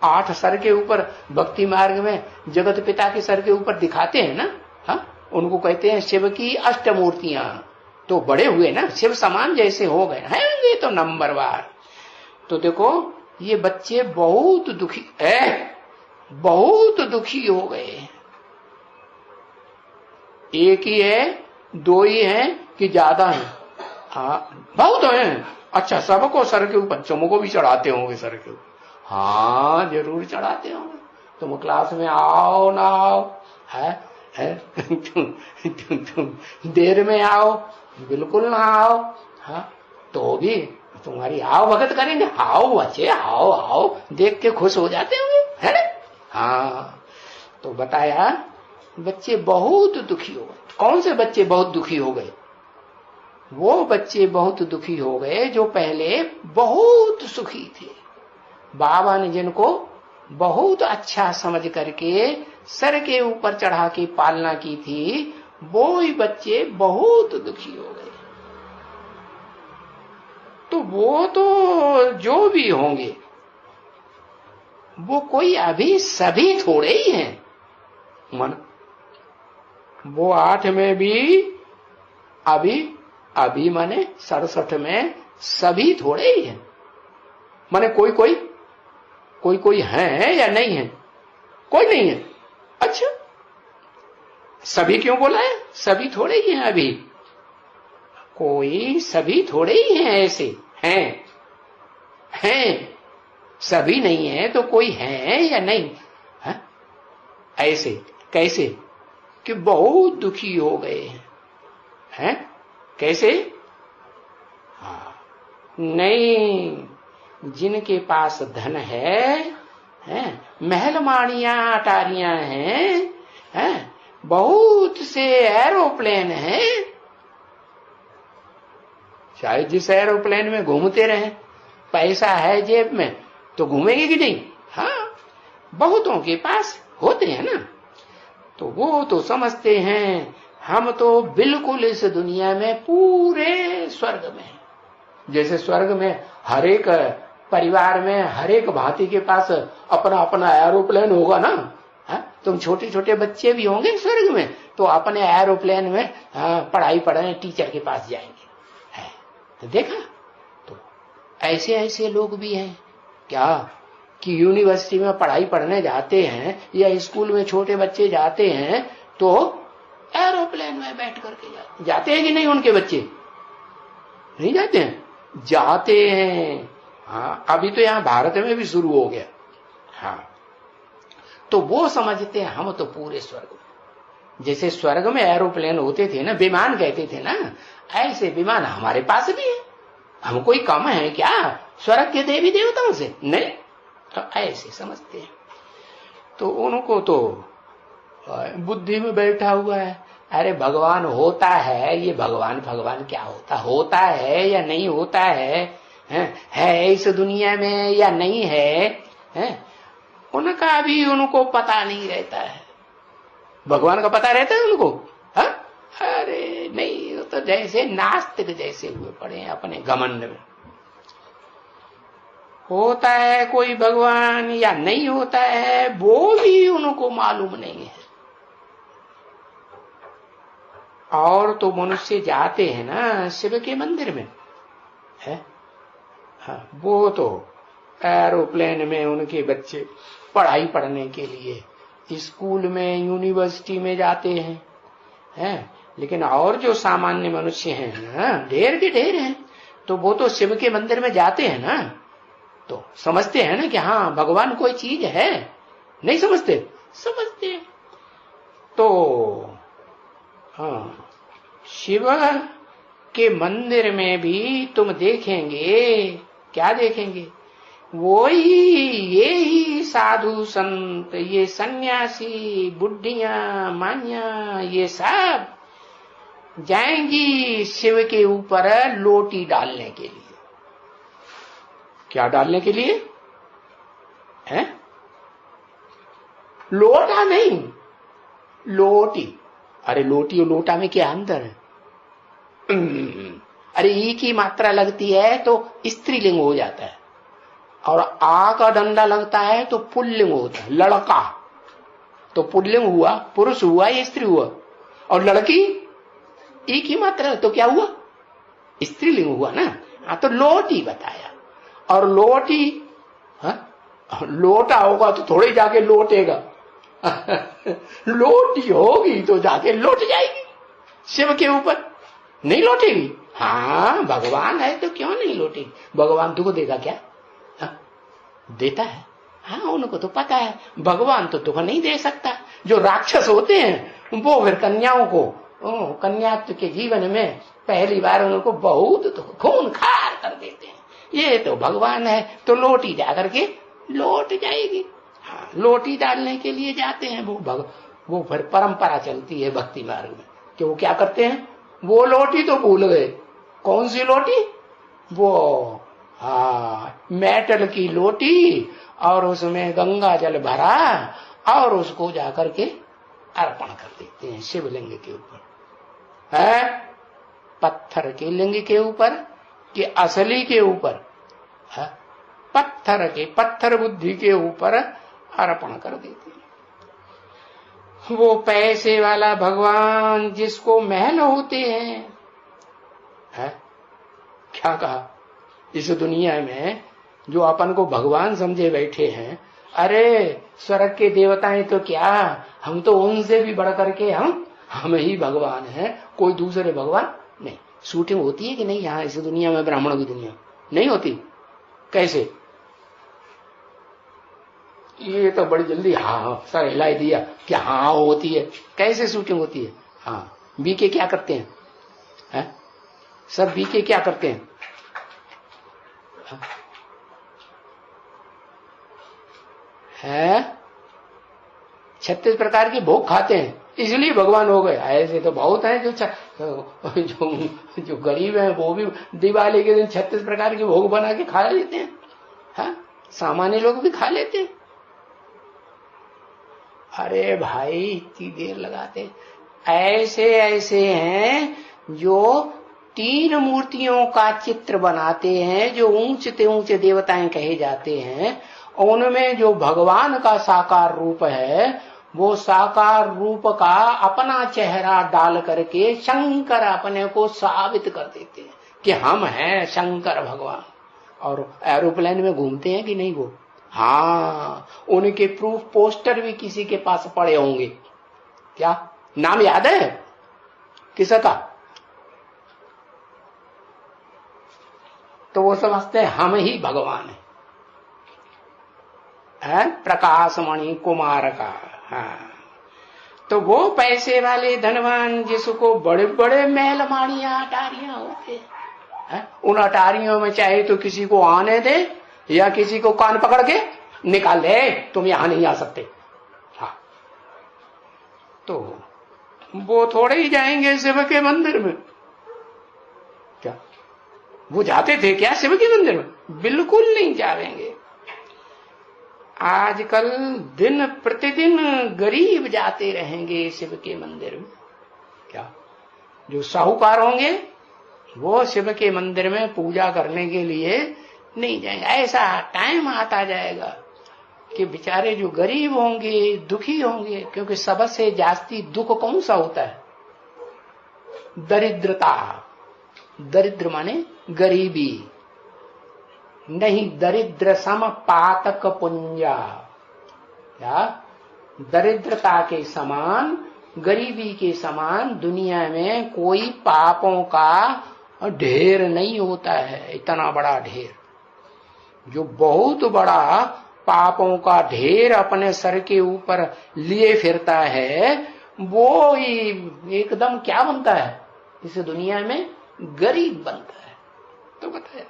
8 सर के ऊपर भक्ति मार्ग में जगत पिता के सर के ऊपर दिखाते हैं ना, हाँ उनको कहते हैं शिव की अष्टमूर्तियां। तो बड़े हुए ना, शिव समान जैसे हो गए हैं ये तो नंबरवार। तो देखो ये बच्चे बहुत दुखी बहुत दुखी हो गए। एक ही है, 2 ही है कि ज्यादा है? हाँ बहुत है। अच्छा सबको सर के ऊपर, तुमको भी चढ़ाते होंगे सर के ऊपर? हाँ जरूर चढ़ाते होंगे। तुम क्लास में आओ ना आओ है तुम देर में आओ बिल्कुल ना आओ, हाँ तो भी तुम्हारी आओ भगत करेंगे, आओ बच्चे आओ आओ, देख के खुश हो जाते होंगे है ना। हाँ तो बताया बच्चे बहुत दुखी हो गए। कौन से बच्चे बहुत दुखी हो गए? वो बच्चे बहुत दुखी हो गए जो पहले बहुत सुखी थे। बाबा ने जिनको बहुत अच्छा समझ करके सर के ऊपर चढ़ा के पालना की थी, वो ही बच्चे बहुत दुखी हो गए। तो वो तो जो भी होंगे वो कोई अभी सभी थोड़े ही हैं मन। वो 8 में भी अभी माने 67 में सभी थोड़े ही हैं। माने कोई है या नहीं है? कोई नहीं है। अच्छा सभी क्यों बोला है? सभी थोड़े ही हैं अभी। कोई सभी थोड़े ही हैं, ऐसे हैं सभी नहीं है तो कोई है या नहीं है? ऐसे कैसे कि बहुत दुखी हो गए हैं? कैसे? हाँ नहीं, जिनके पास धन है महल माड़ियां अटारियां हैं, बहुत से एरोप्लेन हैं, चाहे जिस एरोप्लेन में घूमते रहे, पैसा है जेब में तो घूमेंगे कि नहीं? हाँ बहुतों के पास होते हैं ना। तो वो तो समझते हैं हम तो बिल्कुल इस दुनिया में पूरे स्वर्ग में। जैसे स्वर्ग में हर एक परिवार में हर एक भांति के पास अपना अपना एरोप्लेन होगा ना। तुम छोटे छोटे बच्चे भी होंगे स्वर्ग में तो अपने एरोप्लेन में पढ़ाई पढ़ने टीचर के पास जाएंगे। तो देखा, तो ऐसे ऐसे लोग भी हैं क्या कि यूनिवर्सिटी में पढ़ाई पढ़ने जाते हैं या स्कूल में छोटे बच्चे जाते हैं तो एरोप्लेन में बैठ करके जाते हैं कि नहीं? उनके बच्चे नहीं जाते हैं? जाते हैं। हाँ अभी तो यहाँ भारत में भी शुरू हो गया। हाँ तो वो समझते हैं हम तो पूरे स्वर्ग में। जैसे स्वर्ग में एरोप्लेन होते थे ना, विमान कहते थे ना, ऐसे विमान हमारे पास भी है। हम कोई कम है क्या स्वर्ग के देवी देवताओं से? नहीं, तो ऐसे समझते हैं। तो उनको तो बुद्धि में बैठा हुआ है, अरे भगवान होता है, ये भगवान क्या होता है या नहीं होता है इस दुनिया में या नहीं है, उनका भी उनको पता नहीं रहता है। भगवान का पता रहता है उनको? अरे नहीं, तो जैसे नास्तिक जैसे हुए पड़े हैं अपने घमंड में। होता है कोई भगवान या नहीं होता है वो भी उनको मालूम नहीं है। और तो मनुष्य जाते हैं ना शिव के मंदिर में, है हाँ, वो तो एरोप्लेन में उनके बच्चे पढ़ाई पढ़ने के लिए स्कूल में यूनिवर्सिटी में जाते हैं, लेकिन और जो सामान्य मनुष्य हैं ना ढेर के ढेर हैं, तो वो तो शिव के मंदिर में जाते हैं ना, तो समझते हैं ना कि हाँ भगवान कोई चीज है। नहीं समझते? समझते हैं। तो हाँ, शिव के मंदिर में भी तुम देखेंगे, क्या देखेंगे? वो ये ही साधु संत, ये सन्यासी, बुढ़ियां मानिया, ये सब जाएंगी शिव के ऊपर लोटी डालने के लिए। क्या डालने के लिए है? लोटा नहीं, लोटी। अरे लोटी और लोटा में क्या अंतर है? अरे ई की मात्रा लगती है तो स्त्रीलिंग हो जाता है, और आ का डंडा लगता है तो पुल्लिंग होता है। लड़का तो पुल्लिंग हुआ, पुरुष हुआ या स्त्री हुआ, और लड़की ई की मात्रा तो क्या हुआ? स्त्रीलिंग हुआ ना। हाँ, तो लोटी बताया। और लोटी, लोटा होगा तो थोड़े जाके लोटेगा लोटी होगी तो जाके लौट जाएगी शिव के ऊपर, नहीं लौटेगी। हाँ भगवान है तो क्यों नहीं लौटेगी? भगवान तुमको देगा क्या? देता है। हाँ उनको तो पता है भगवान तो दुख नहीं दे सकता। जो राक्षस होते हैं वो फिर कन्याओं को, कन्यात्व के जीवन में पहली बार उनको बहुत खून खार कर देते हैं। ये तो भगवान है तो लोटी जाकर के लौट जाएगी। हाँ, लोटी डालने के लिए जाते हैं वो फिर परंपरा चलती है भक्ति मार्ग में कि वो क्या करते हैं, वो लोटी तो भूल गए। कौन सी लोटी? वो मेटल की लोटी, और उसमें गंगा जल भरा और उसको जाकर के अर्पण कर देते हैं शिवलिंग के ऊपर। है पत्थर के लिंग के ऊपर कि असली के ऊपर? पत्थर के, पत्थर बुद्धि के ऊपर अर्पण कर देते हैं। वो पैसे वाला भगवान जिसको महल होते हैं, क्या कहा? इस दुनिया में जो अपन को भगवान समझे बैठे हैं, अरे स्वर्ग के देवताएं तो क्या, हम तो उनसे भी बढ़ करके हम ही भगवान हैं, कोई दूसरे भगवान नहीं। शूटिंग होती है कि नहीं यहाँ इस दुनिया में? ब्राह्मणों की दुनिया नहीं होती। कैसे? ये तो बड़ी जल्दी हाँ सर हिलाई दिया कि हाँ होती है। कैसे शूटिंग होती है? हाँ, बीके क्या करते हैं? सब बीके क्या करते हैं? है 36 प्रकार के भोग खाते हैं इसलिए भगवान हो गए। ऐसे तो बहुत हैं जो गरीब हैं वो भी दिवाली के दिन 36 प्रकार के भोग बना के खा लेते हैं। हाँ, सामान्य लोग भी खा लेते हैं। अरे भाई इतनी देर लगाते। ऐसे ऐसे हैं जो 3 मूर्तियों का चित्र बनाते हैं, जो ऊंचे ऊंचे देवताएं कहे जाते हैं। उनमें जो भगवान का साकार रूप है, वो साकार रूप का अपना चेहरा डाल करके शंकर अपने को साबित कर देते हैं कि हम हैं शंकर भगवान। और एरोप्लेन में घूमते हैं कि नहीं वो? हाँ, उनके प्रूफ पोस्टर भी किसी के पास पड़े होंगे। क्या नाम याद है किसका? तो वो समझते हैं हम ही भगवान है, प्रकाशमणि कुमार का। हाँ, तो वो पैसे वाले धनवान जिसको बड़े बड़े महल माड़ियां अटारियां होते हैं, उन अटारियों में चाहे तो किसी को आने दे या किसी को कान पकड़ के निकाल दे, तुम यहां नहीं आ सकते। हाँ, तो वो थोड़े ही जाएंगे शिव के मंदिर में। क्या वो जाते थे क्या शिव के मंदिर में? बिल्कुल नहीं जाएंगे। आजकल दिन प्रतिदिन गरीब जाते रहेंगे शिव के मंदिर में। क्या जो साहूकार होंगे वो शिव के मंदिर में पूजा करने के लिए नहीं जाएंगे। ऐसा टाइम आता जाएगा कि बेचारे जो गरीब होंगे, दुखी होंगे, क्योंकि सबसे जास्ती दुख कौन सा होता है? दरिद्रता। दरिद्र माने गरीबी नहीं, दरिद्र सम पातक पुंजा। क्या? दरिद्रता के समान, गरीबी के समान दुनिया में कोई पापों का ढेर नहीं होता है। इतना बड़ा ढेर, जो बहुत बड़ा पापों का ढेर अपने सर के ऊपर लिए फिरता है, वो एकदम क्या बनता है इस दुनिया में? गरीब बनता है। तो बताया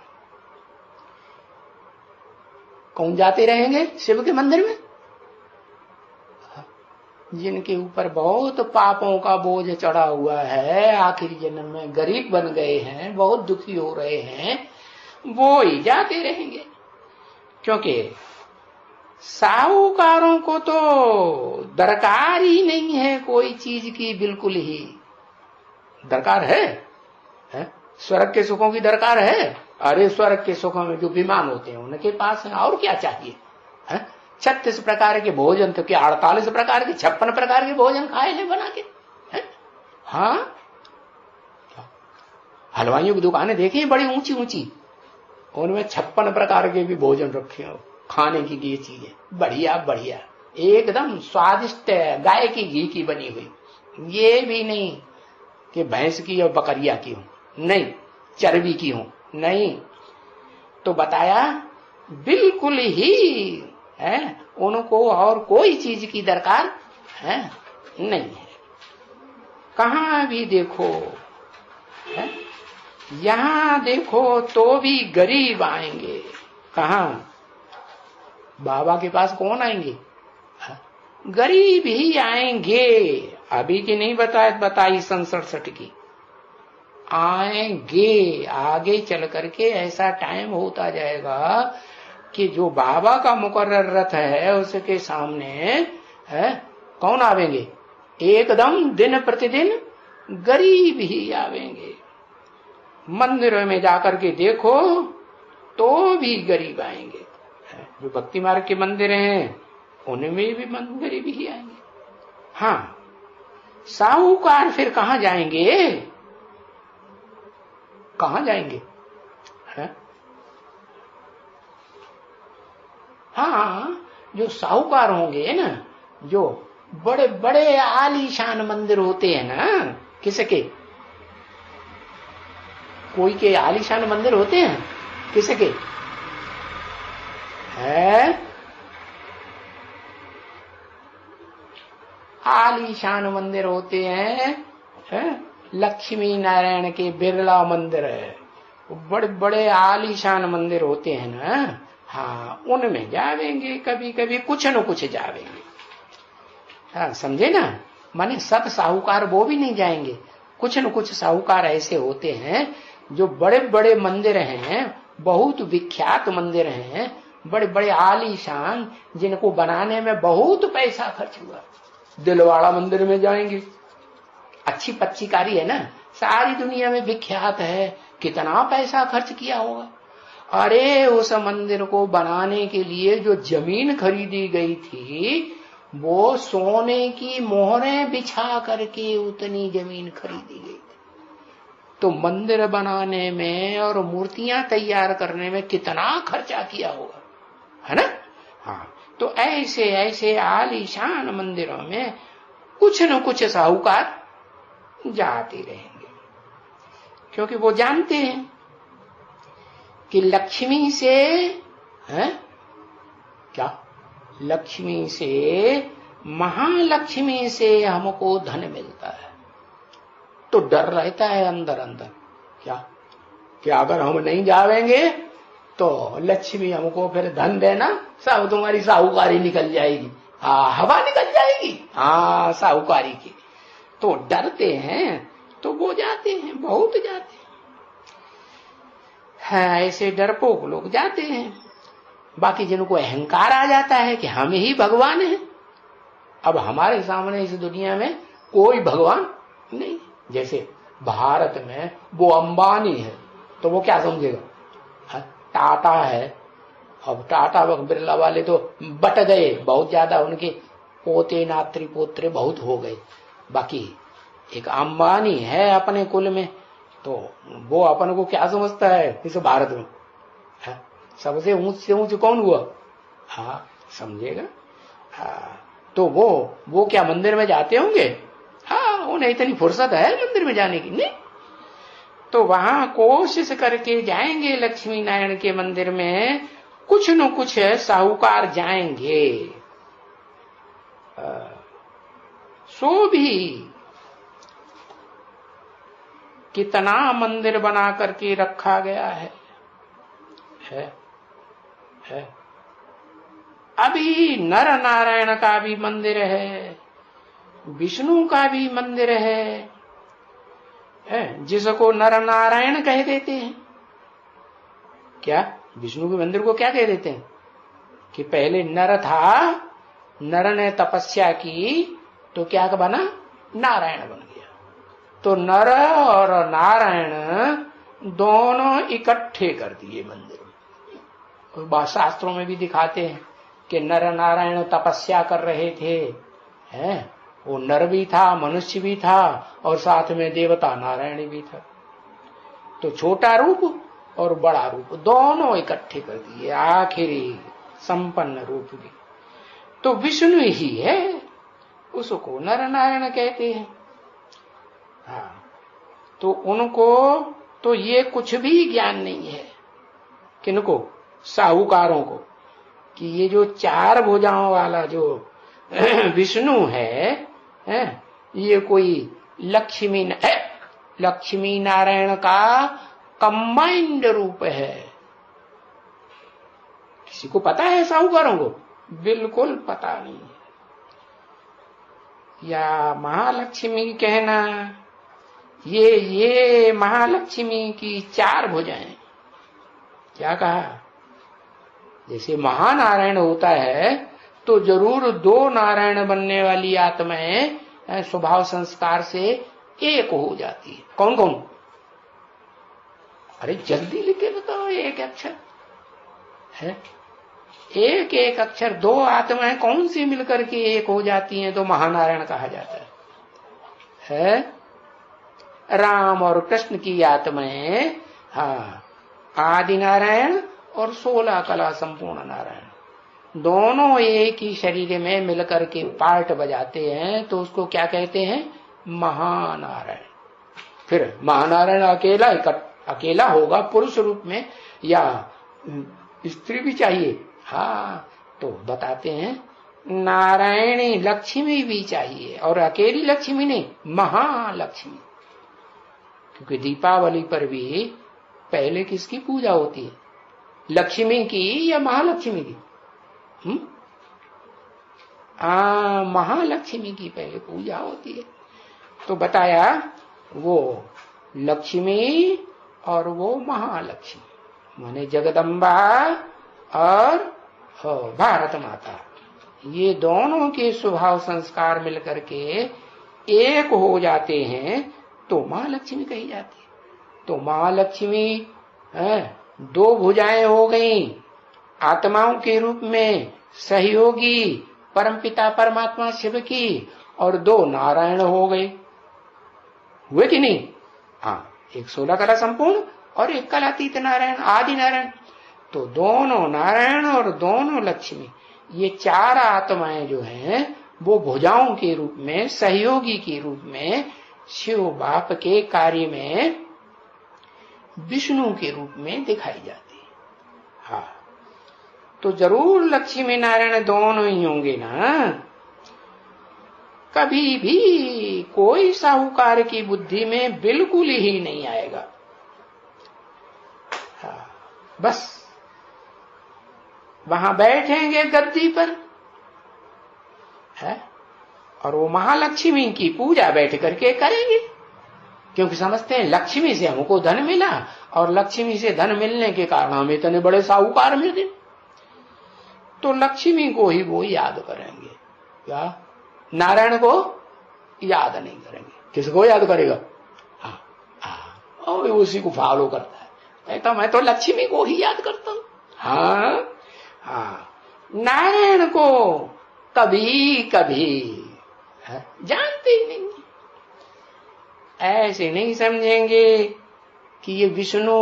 कौन जाते रहेंगे शिव के मंदिर में? जिनके ऊपर बहुत पापों का बोझ चढ़ा हुआ है, आखिरी जन्म में गरीब बन गए हैं, बहुत दुखी हो रहे हैं, वो ही जाते रहेंगे। क्योंकि साहूकारों को तो दरकार ही नहीं है कोई चीज की, बिल्कुल ही। दरकार है? स्वर्ग के सुखों की दरकार है? अरे स्वर्ग के सुखों में जो विमान होते हैं उनके पास है, और क्या चाहिए? 36 प्रकार के भोजन तो क्या 48 प्रकार के 56 प्रकार के भोजन खाए हैं बना के है? हाँ, हलवाइयों की दुकानें देखी बड़ी ऊंची ऊंची, उनमें 56 प्रकार के भी भोजन रखे हो, खाने की ये चीजें बढ़िया बढ़िया एकदम स्वादिष्ट गाय की घी की बनी हुई, ये भी नहीं कि भैंस की और बकरिया की हो, नहीं चर्बी की हो, नहीं। तो बताया बिल्कुल ही है उनको और कोई चीज की दरकार है नहीं है। कहां भी देखो है, यहां देखो तो भी गरीब आएंगे। कहां? बाबा के पास कौन आएंगे? गरीब ही आएंगे। अभी की नहीं बताई सन 67 की, आएंगे। आगे चल करके ऐसा टाइम होता जाएगा कि जो बाबा का मुकर्रर रथ है उसके सामने है कौन आवेंगे? एकदम दिन प्रतिदिन गरीब ही आवेंगे। मंदिरों में जाकर के देखो तो भी गरीब आएंगे। जो भक्ति मार्ग के मंदिर हैं उनमें भी गरीब ही आएंगे। हाँ, साहूकार फिर कहां जाएंगे? कहां जाएंगे? है? हाँ, जो साहूकार होंगे ना, जो बड़े बड़े आलीशान मंदिर होते हैं ना, किसके? कोई के आलीशान मंदिर होते हैं, किसके? है आलीशान मंदिर होते हैं, है? लक्ष्मी नारायण के बिरला मंदिर है, बड़े बड़े आलीशान मंदिर होते हैं ना। हाँ, उनमें जावेंगे, कभी कभी कुछ न कुछ जावेंगे। हाँ, समझे ना? माने सब साहूकार वो भी नहीं जाएंगे, कुछ न कुछ साहूकार ऐसे होते हैं जो बड़े बड़े मंदिर हैं, बहुत विख्यात मंदिर हैं, बड़े बड़े आलीशान, जिनको बनाने में बहुत पैसा खर्च हुआ। दिलवाड़ा मंदिर में जाएंगे, अच्छी पच्चीकारी है ना, सारी दुनिया में विख्यात है, कितना पैसा खर्च किया होगा। अरे उस मंदिर को बनाने के लिए जो जमीन खरीदी गई थी वो सोने की मोहरें बिछा करके उतनी जमीन खरीदी गई थी। तो मंदिर बनाने में और मूर्तियां तैयार करने में कितना खर्चा किया होगा, है ना? हाँ, तो ऐसे ऐसे आलीशान मंदिरों में कुछ न कुछ साहूकार जाते रहेंगे, क्योंकि वो जानते हैं कि लक्ष्मी से है क्या, लक्ष्मी से, महालक्ष्मी से हमको धन मिलता है। तो डर रहता है अंदर अंदर, क्या कि अगर हम नहीं जावेंगे तो लक्ष्मी हमको फिर धन देना, सब तुम्हारी साहूकारी निकल जाएगी, हवा निकल जाएगी, साहूकारी की। तो डरते हैं, तो वो जाते हैं, बहुत जाते हैं। ऐसे डरपोक लोग जाते हैं। बाकी जिनको अहंकार आ जाता है कि हम ही भगवान हैं, अब हमारे सामने इस दुनिया में कोई भगवान नहीं, जैसे भारत में वो अंबानी है तो वो क्या समझेगा? टाटा है, अब टाटा बिरला वाले तो बट गए, बहुत ज्यादा उनके पोते नात्री पोत्रे बहुत हो गए, बाकी एक अंबानी है अपने कुल में, तो वो अपन को क्या समझता है इस भारत में? सबसे ऊंच से ऊंच कौन हुआ? हाँ, समझेगा। हाँ, तो वो क्या मंदिर में जाते होंगे? हाँ, उन्हें इतनी फुर्सत है मंदिर में जाने की? नहीं। तो वहां कोशिश करके जाएंगे लक्ष्मी नारायण के मंदिर में, कुछ न कुछ साहूकार जाएंगे। सो भी कितना मंदिर बना करके रखा गया है। अभी नर नारायण का भी मंदिर है, विष्णु का भी मंदिर है, जिसको नर नारायण कह देते हैं। क्या विष्णु के मंदिर को क्या कह देते हैं? कि पहले नर था, नर ने तपस्या की तो क्या बना? नारायण बन गया। तो नर और नारायण दोनों इकट्ठे कर दिए मंदिर में। तो शास्त्रों में भी दिखाते हैं कि नर नारायण तपस्या कर रहे थे, वो नर भी था, मनुष्य भी था, और साथ में देवता नारायण भी था। तो छोटा रूप और बड़ा रूप दोनों इकट्ठे कर दिए, आखिरी संपन्न रूप भी तो विष्णु ही है, उसको नर नारायण कहते हैं। हाँ, तो उनको तो ये कुछ भी ज्ञान नहीं है, किनको? साहूकारों को, कि ये जो चार भुजाओं वाला जो विष्णु है, ये कोई लक्ष्मी नारायण का कंबाइंड रूप है। किसी को पता है साहूकारों को? बिल्कुल पता नहीं है। या महालक्ष्मी कहना, ये महालक्ष्मी की चार भुजाएं। क्या कहा? जैसे महानारायण होता है तो जरूर दो नारायण बनने वाली आत्माएं स्वभाव संस्कार से एक हो जाती है। कौन कौन? अरे जल्दी लिख के बताओ, एक अक्षर है, एक एक अक्षर, दो आत्माएं कौन सी मिलकर के एक हो जाती हैं तो महानारायण कहा जाता है? राम और कृष्ण की आत्माएं, हाँ, आदि नारायण और 16 कला संपूर्ण नारायण, दोनों एक ही शरीर में मिलकर के पार्ट बजाते हैं तो उसको क्या कहते हैं? महानारायण। फिर महानारायण अकेला होगा पुरुष रूप में या स्त्री भी चाहिए? हाँ, तो बताते हैं नारायणी लक्ष्मी भी चाहिए, और अकेली लक्ष्मी नहीं, महालक्ष्मी। क्योंकि दीपावली पर भी पहले किसकी पूजा होती है? लक्ष्मी की या महालक्ष्मी की? महालक्ष्मी की पहले पूजा होती है। तो बताया वो लक्ष्मी और वो महालक्ष्मी, माने जगदम्बा और भारत माता, ये दोनों के स्वभाव संस्कार मिलकर के एक हो जाते हैं तो महालक्ष्मी कही जाती है। तो महालक्ष्मी दो भुजाएं हो गई आत्माओं के रूप में, सहयोगी परमपिता परमात्मा शिव की, और दो नारायण हो गए, हुए कि नहीं? हाँ, एक 16 कला संपूर्ण और एक कलातीत नारायण, आदि नारायण। तो दोनों नारायण और दोनों लक्ष्मी, ये चार आत्माएं जो हैं वो भुजाओं के रूप में, सहयोगी के रूप में शिव बाप के कार्य में विष्णु के रूप में दिखाई जाती है। हाँ, तो जरूर लक्ष्मी नारायण दोनों ही होंगे ना। कभी भी कोई साहूकार की बुद्धि में बिल्कुल ही नहीं आएगा। हाँ, बस वहां बैठेंगे गद्दी पर है, और वो महालक्ष्मी की पूजा बैठ करके करेंगे, क्योंकि समझते हैं लक्ष्मी से हमको धन मिला और लक्ष्मी से धन मिलने के कारण हमें इतने बड़े साहूकार मिल गए। तो लक्ष्मी को ही वो याद करेंगे, क्या नारायण को याद नहीं करेंगे। किसको याद करेगा? हाँ, और उसी को फॉलो करता है, कहता मैं तो लक्ष्मी को ही याद करता हूं। हाँ हाँ, नारायण को कभी कभी जानते ही नहीं। ऐसे नहीं समझेंगे कि ये विष्णु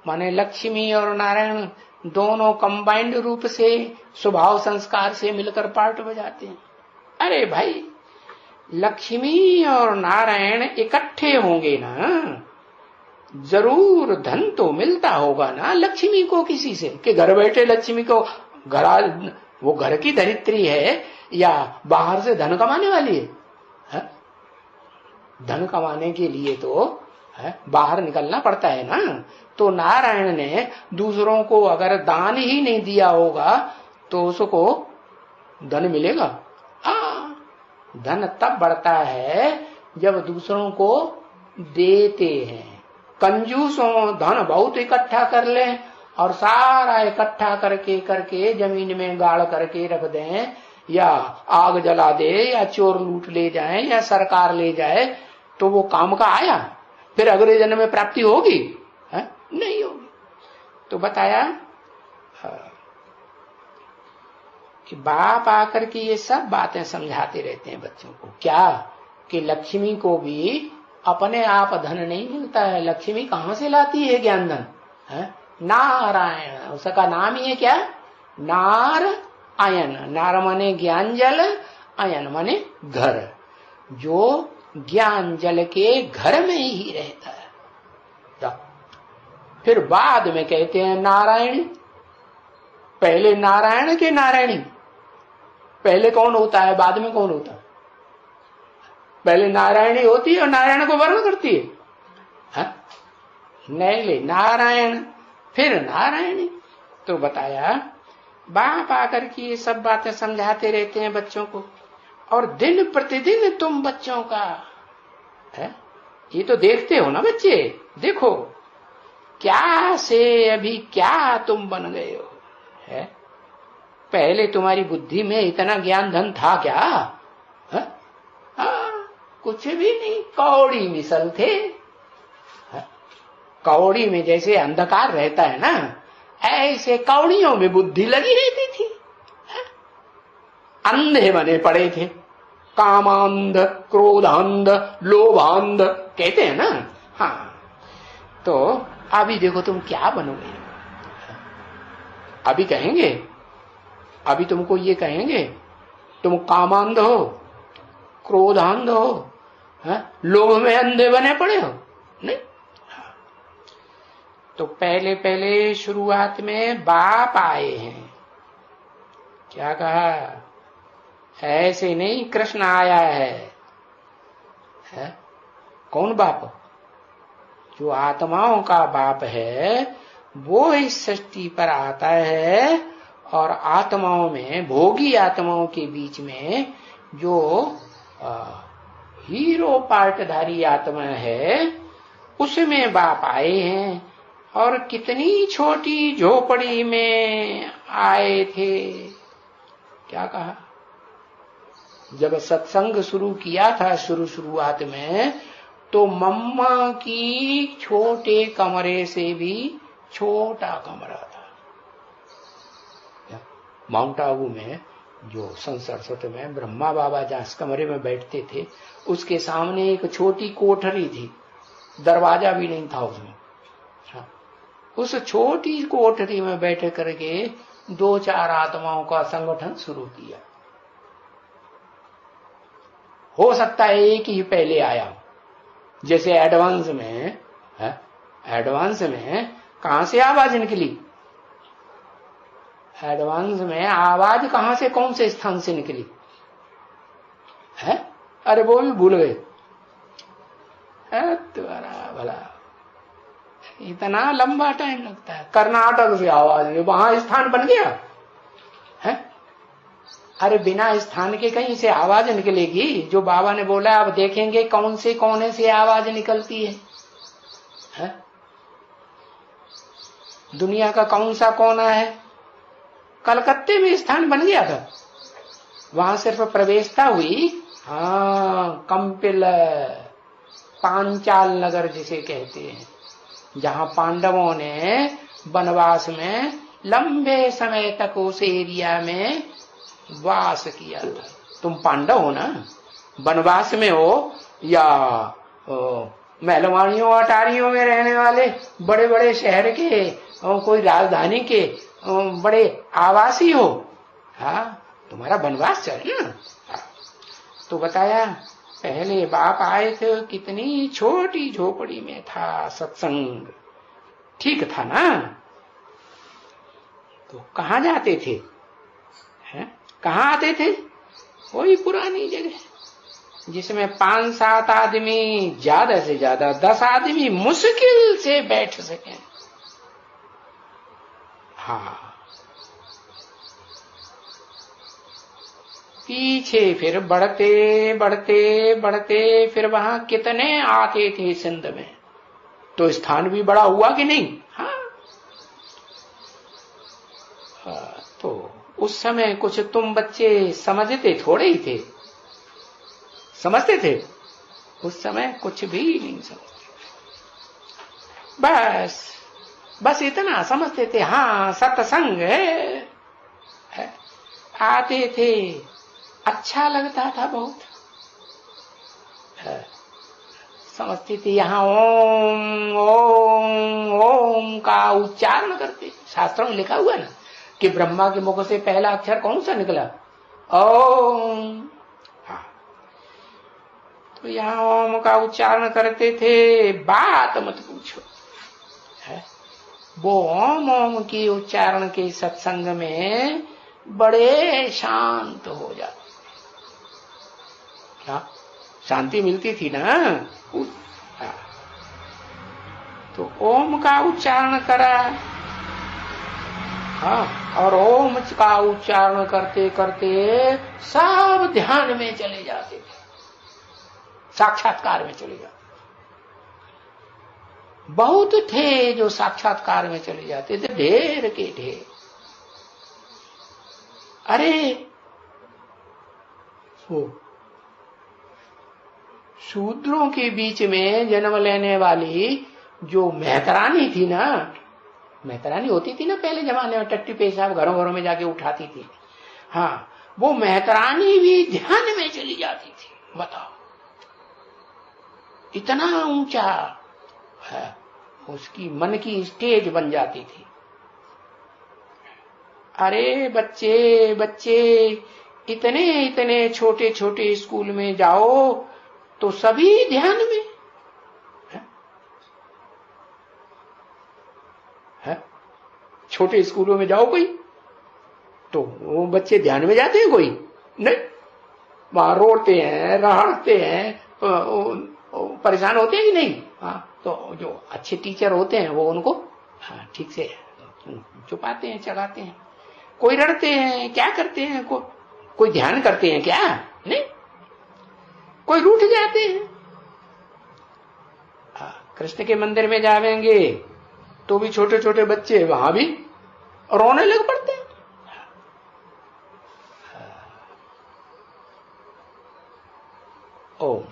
माने लक्ष्मी और नारायण दोनों कंबाइंड रूप से स्वभाव संस्कार से मिलकर पार्ट बजाते हैं। अरे भाई, लक्ष्मी और नारायण इकट्ठे होंगे ना, जरूर धन तो मिलता होगा ना लक्ष्मी को किसी से, कि घर बैठे लक्ष्मी को वो घर की धरित्री है या बाहर से धन कमाने वाली है? धन कमाने के लिए तो बाहर निकलना पड़ता है ना। तो नारायण ने दूसरों को अगर दान ही नहीं दिया होगा तो उसको धन मिलेगा? धन तब बढ़ता है जब दूसरों को देते हैं। कंजूसों धन बहुत इकट्ठा कर लें और सारा इकट्ठा करके जमीन में गाड़ करके रख दें, या आग जला दे, या चोर लूट ले जाए, या सरकार ले जाए, तो वो काम का आया? फिर अगले जन्म में प्राप्ति होगी? नहीं होगी। तो बताया कि बाप आकर के ये सब बातें समझाते रहते हैं बच्चों को। क्या? कि लक्ष्मी को भी अपने आप धन नहीं मिलता है। लक्ष्मी कहां से लाती है ज्ञान धन? नारायण, उसका नाम ही है क्या? नार आयन। नार माने ज्ञान जल, आयन माने घर। जो ज्ञान जल के घर में ही रहता है। फिर बाद में कहते हैं नारायणी। पहले नारायण के नारायणी। पहले कौन होता है, बाद में कौन होता है? पहले नारायणी होती है और नारायण को वर्ण करती है। नहीं ले, नारायण फिर नारायणी। तो बताया बाप आकर के ये सब बातें समझाते रहते हैं बच्चों को, और दिन प्रतिदिन तुम बच्चों का ये तो देखते हो ना बच्चे। देखो क्या से अभी क्या तुम बन गए हो। पहले तुम्हारी बुद्धि में इतना ज्ञान धन था क्या? कुछ भी नहीं, कौड़ी मिसल थे। कौड़ी में जैसे अंधकार रहता है ना, ऐसे कौड़ियों में बुद्धि लगी रहती थी। अंधे बने पड़े थे। कामांध, क्रोधांध, लोभांध कहते हैं ना। हाँ, तो अभी देखो तुम क्या बनोगे। अभी कहेंगे, अभी तुमको ये कहेंगे तुम कामांध हो, क्रोधांध हो, लोभ में अंधे बने पड़े हो? नहीं। तो पहले पहले शुरुआत में बाप आए हैं। क्या कहा? ऐसे नहीं कृष्ण आया है। कौन बाप? जो आत्माओं का बाप है वो इस सृष्टि पर आता है, और आत्माओं में, भोगी आत्माओं के बीच में जो हीरो पार्टधारी आत्मा है उसमें बाप आए हैं। और कितनी छोटी झोपड़ी में आए थे। क्या कहा? जब सत्संग शुरू किया था शुरुआत में, तो मम्मा की छोटे कमरे से भी छोटा कमरा था। माउंट आबू में जो संसद में ब्रह्मा बाबा जिस कमरे में बैठते थे, उसके सामने एक छोटी कोठरी थी, दरवाजा भी नहीं था उसमें। उस छोटी कोठरी में बैठ करके 2-4 आत्माओं का संगठन शुरू किया। हो सकता है एक ही पहले आया। जैसे एडवांस में कहां से आवाज निकली? एडवांस में आवाज कहां से, कौन से स्थान से निकली है? अरे वो भी भूल गए। तुम्हारा भला इतना लंबा टाइम लगता है। कर्नाटक से आवाज, वहां स्थान बन गया है। अरे बिना स्थान के कहीं से आवाज निकलेगी? जो बाबा ने बोला, अब देखेंगे कौन से कोने से आवाज निकलती है? दुनिया का कौन सा कोना है? कलकत्ते में स्थान बन गया था, वहां सिर्फ प्रवेशता हुई। हाँ, कंपिल पांचाल नगर जिसे कहते हैं, जहां पांडवों ने वनवास में लंबे समय तक उस एरिया में वास किया था। तुम पांडव हो ना, वनवास में हो या महलवाड़ियों अटारियों में रहने वाले, बड़े बड़े शहर के कोई राजधानी के बड़े आवासी हो, हाँ तुम्हारा वनवास चले ना। तो बताया पहले बाप आए थे, कितनी छोटी झोपड़ी में था सत्संग, ठीक था ना। तो कहाँ जाते थे, हैं? कहाँ आते थे? वही पुरानी जगह जिसमें 5-7 आदमी, ज्यादा से ज्यादा 10 आदमी मुश्किल से बैठ सके। हाँ, पीछे फिर बढ़ते बढ़ते बढ़ते फिर वहां कितने आते थे सिंध में, तो स्थान भी बड़ा हुआ कि नहीं। हाँ, तो उस समय कुछ तुम बच्चे समझते थोड़े ही थे, समझते थे उस समय कुछ भी नहीं समझते, बस इतना समझते थे। हाँ सत्संग है, आते थे, अच्छा लगता था बहुत, समझते थे। यहाँ ओम ओम ओम का उच्चारण करते, शास्त्रों में लिखा हुआ है ना कि ब्रह्मा के मुख से पहला अक्षर कौन सा निकला, ओम। हाँ, तो यहाँ ओम का उच्चारण करते थे, बात मत पूछो, है? वो ओम ओम के उच्चारण के सत्संग में बड़े शांत हो जाते, क्या शांति मिलती थी ना। तो ओम का उच्चारण करा, हाँ, और ओम का उच्चारण करते करते सब ध्यान में चले जाते थे, साक्षात्कार में चले जाते। बहुत थे जो साक्षात्कार में चले जाते थे, ढेर के ढेर। अरे वो शूद्रों के बीच में जन्म लेने वाली जो मेहतरानी थी ना, मेहतरानी होती थी ना पहले जमाने में, टट्टी पेशाब घरों घरों में जाके उठाती थी, हाँ, वो मेहतरानी भी ध्यान में चली जाती थी। बताओ, इतना ऊंचा है, उसकी मन की स्टेज बन जाती थी। अरे बच्चे बच्चे इतने इतने छोटे छोटे स्कूल में जाओ तो सभी ध्यान में है? छोटे स्कूलों में जाओ कोई तो वो बच्चे ध्यान में जाते हैं, कोई नहीं, वहां रोते हैं, रहते हैं, परेशान होते हैं कि नहीं। हाँ, तो जो अच्छे टीचर होते हैं वो उनको हाँ ठीक से छुपाते हैं, चढ़ाते हैं। कोई रड़ते हैं, क्या करते हैं, कोई ध्यान करते हैं क्या, नहीं, कोई रूठ जाते हैं। कृष्ण के मंदिर में जाएंगे तो भी छोटे छोटे बच्चे वहां भी रोने लग पड़ते हैं। ओम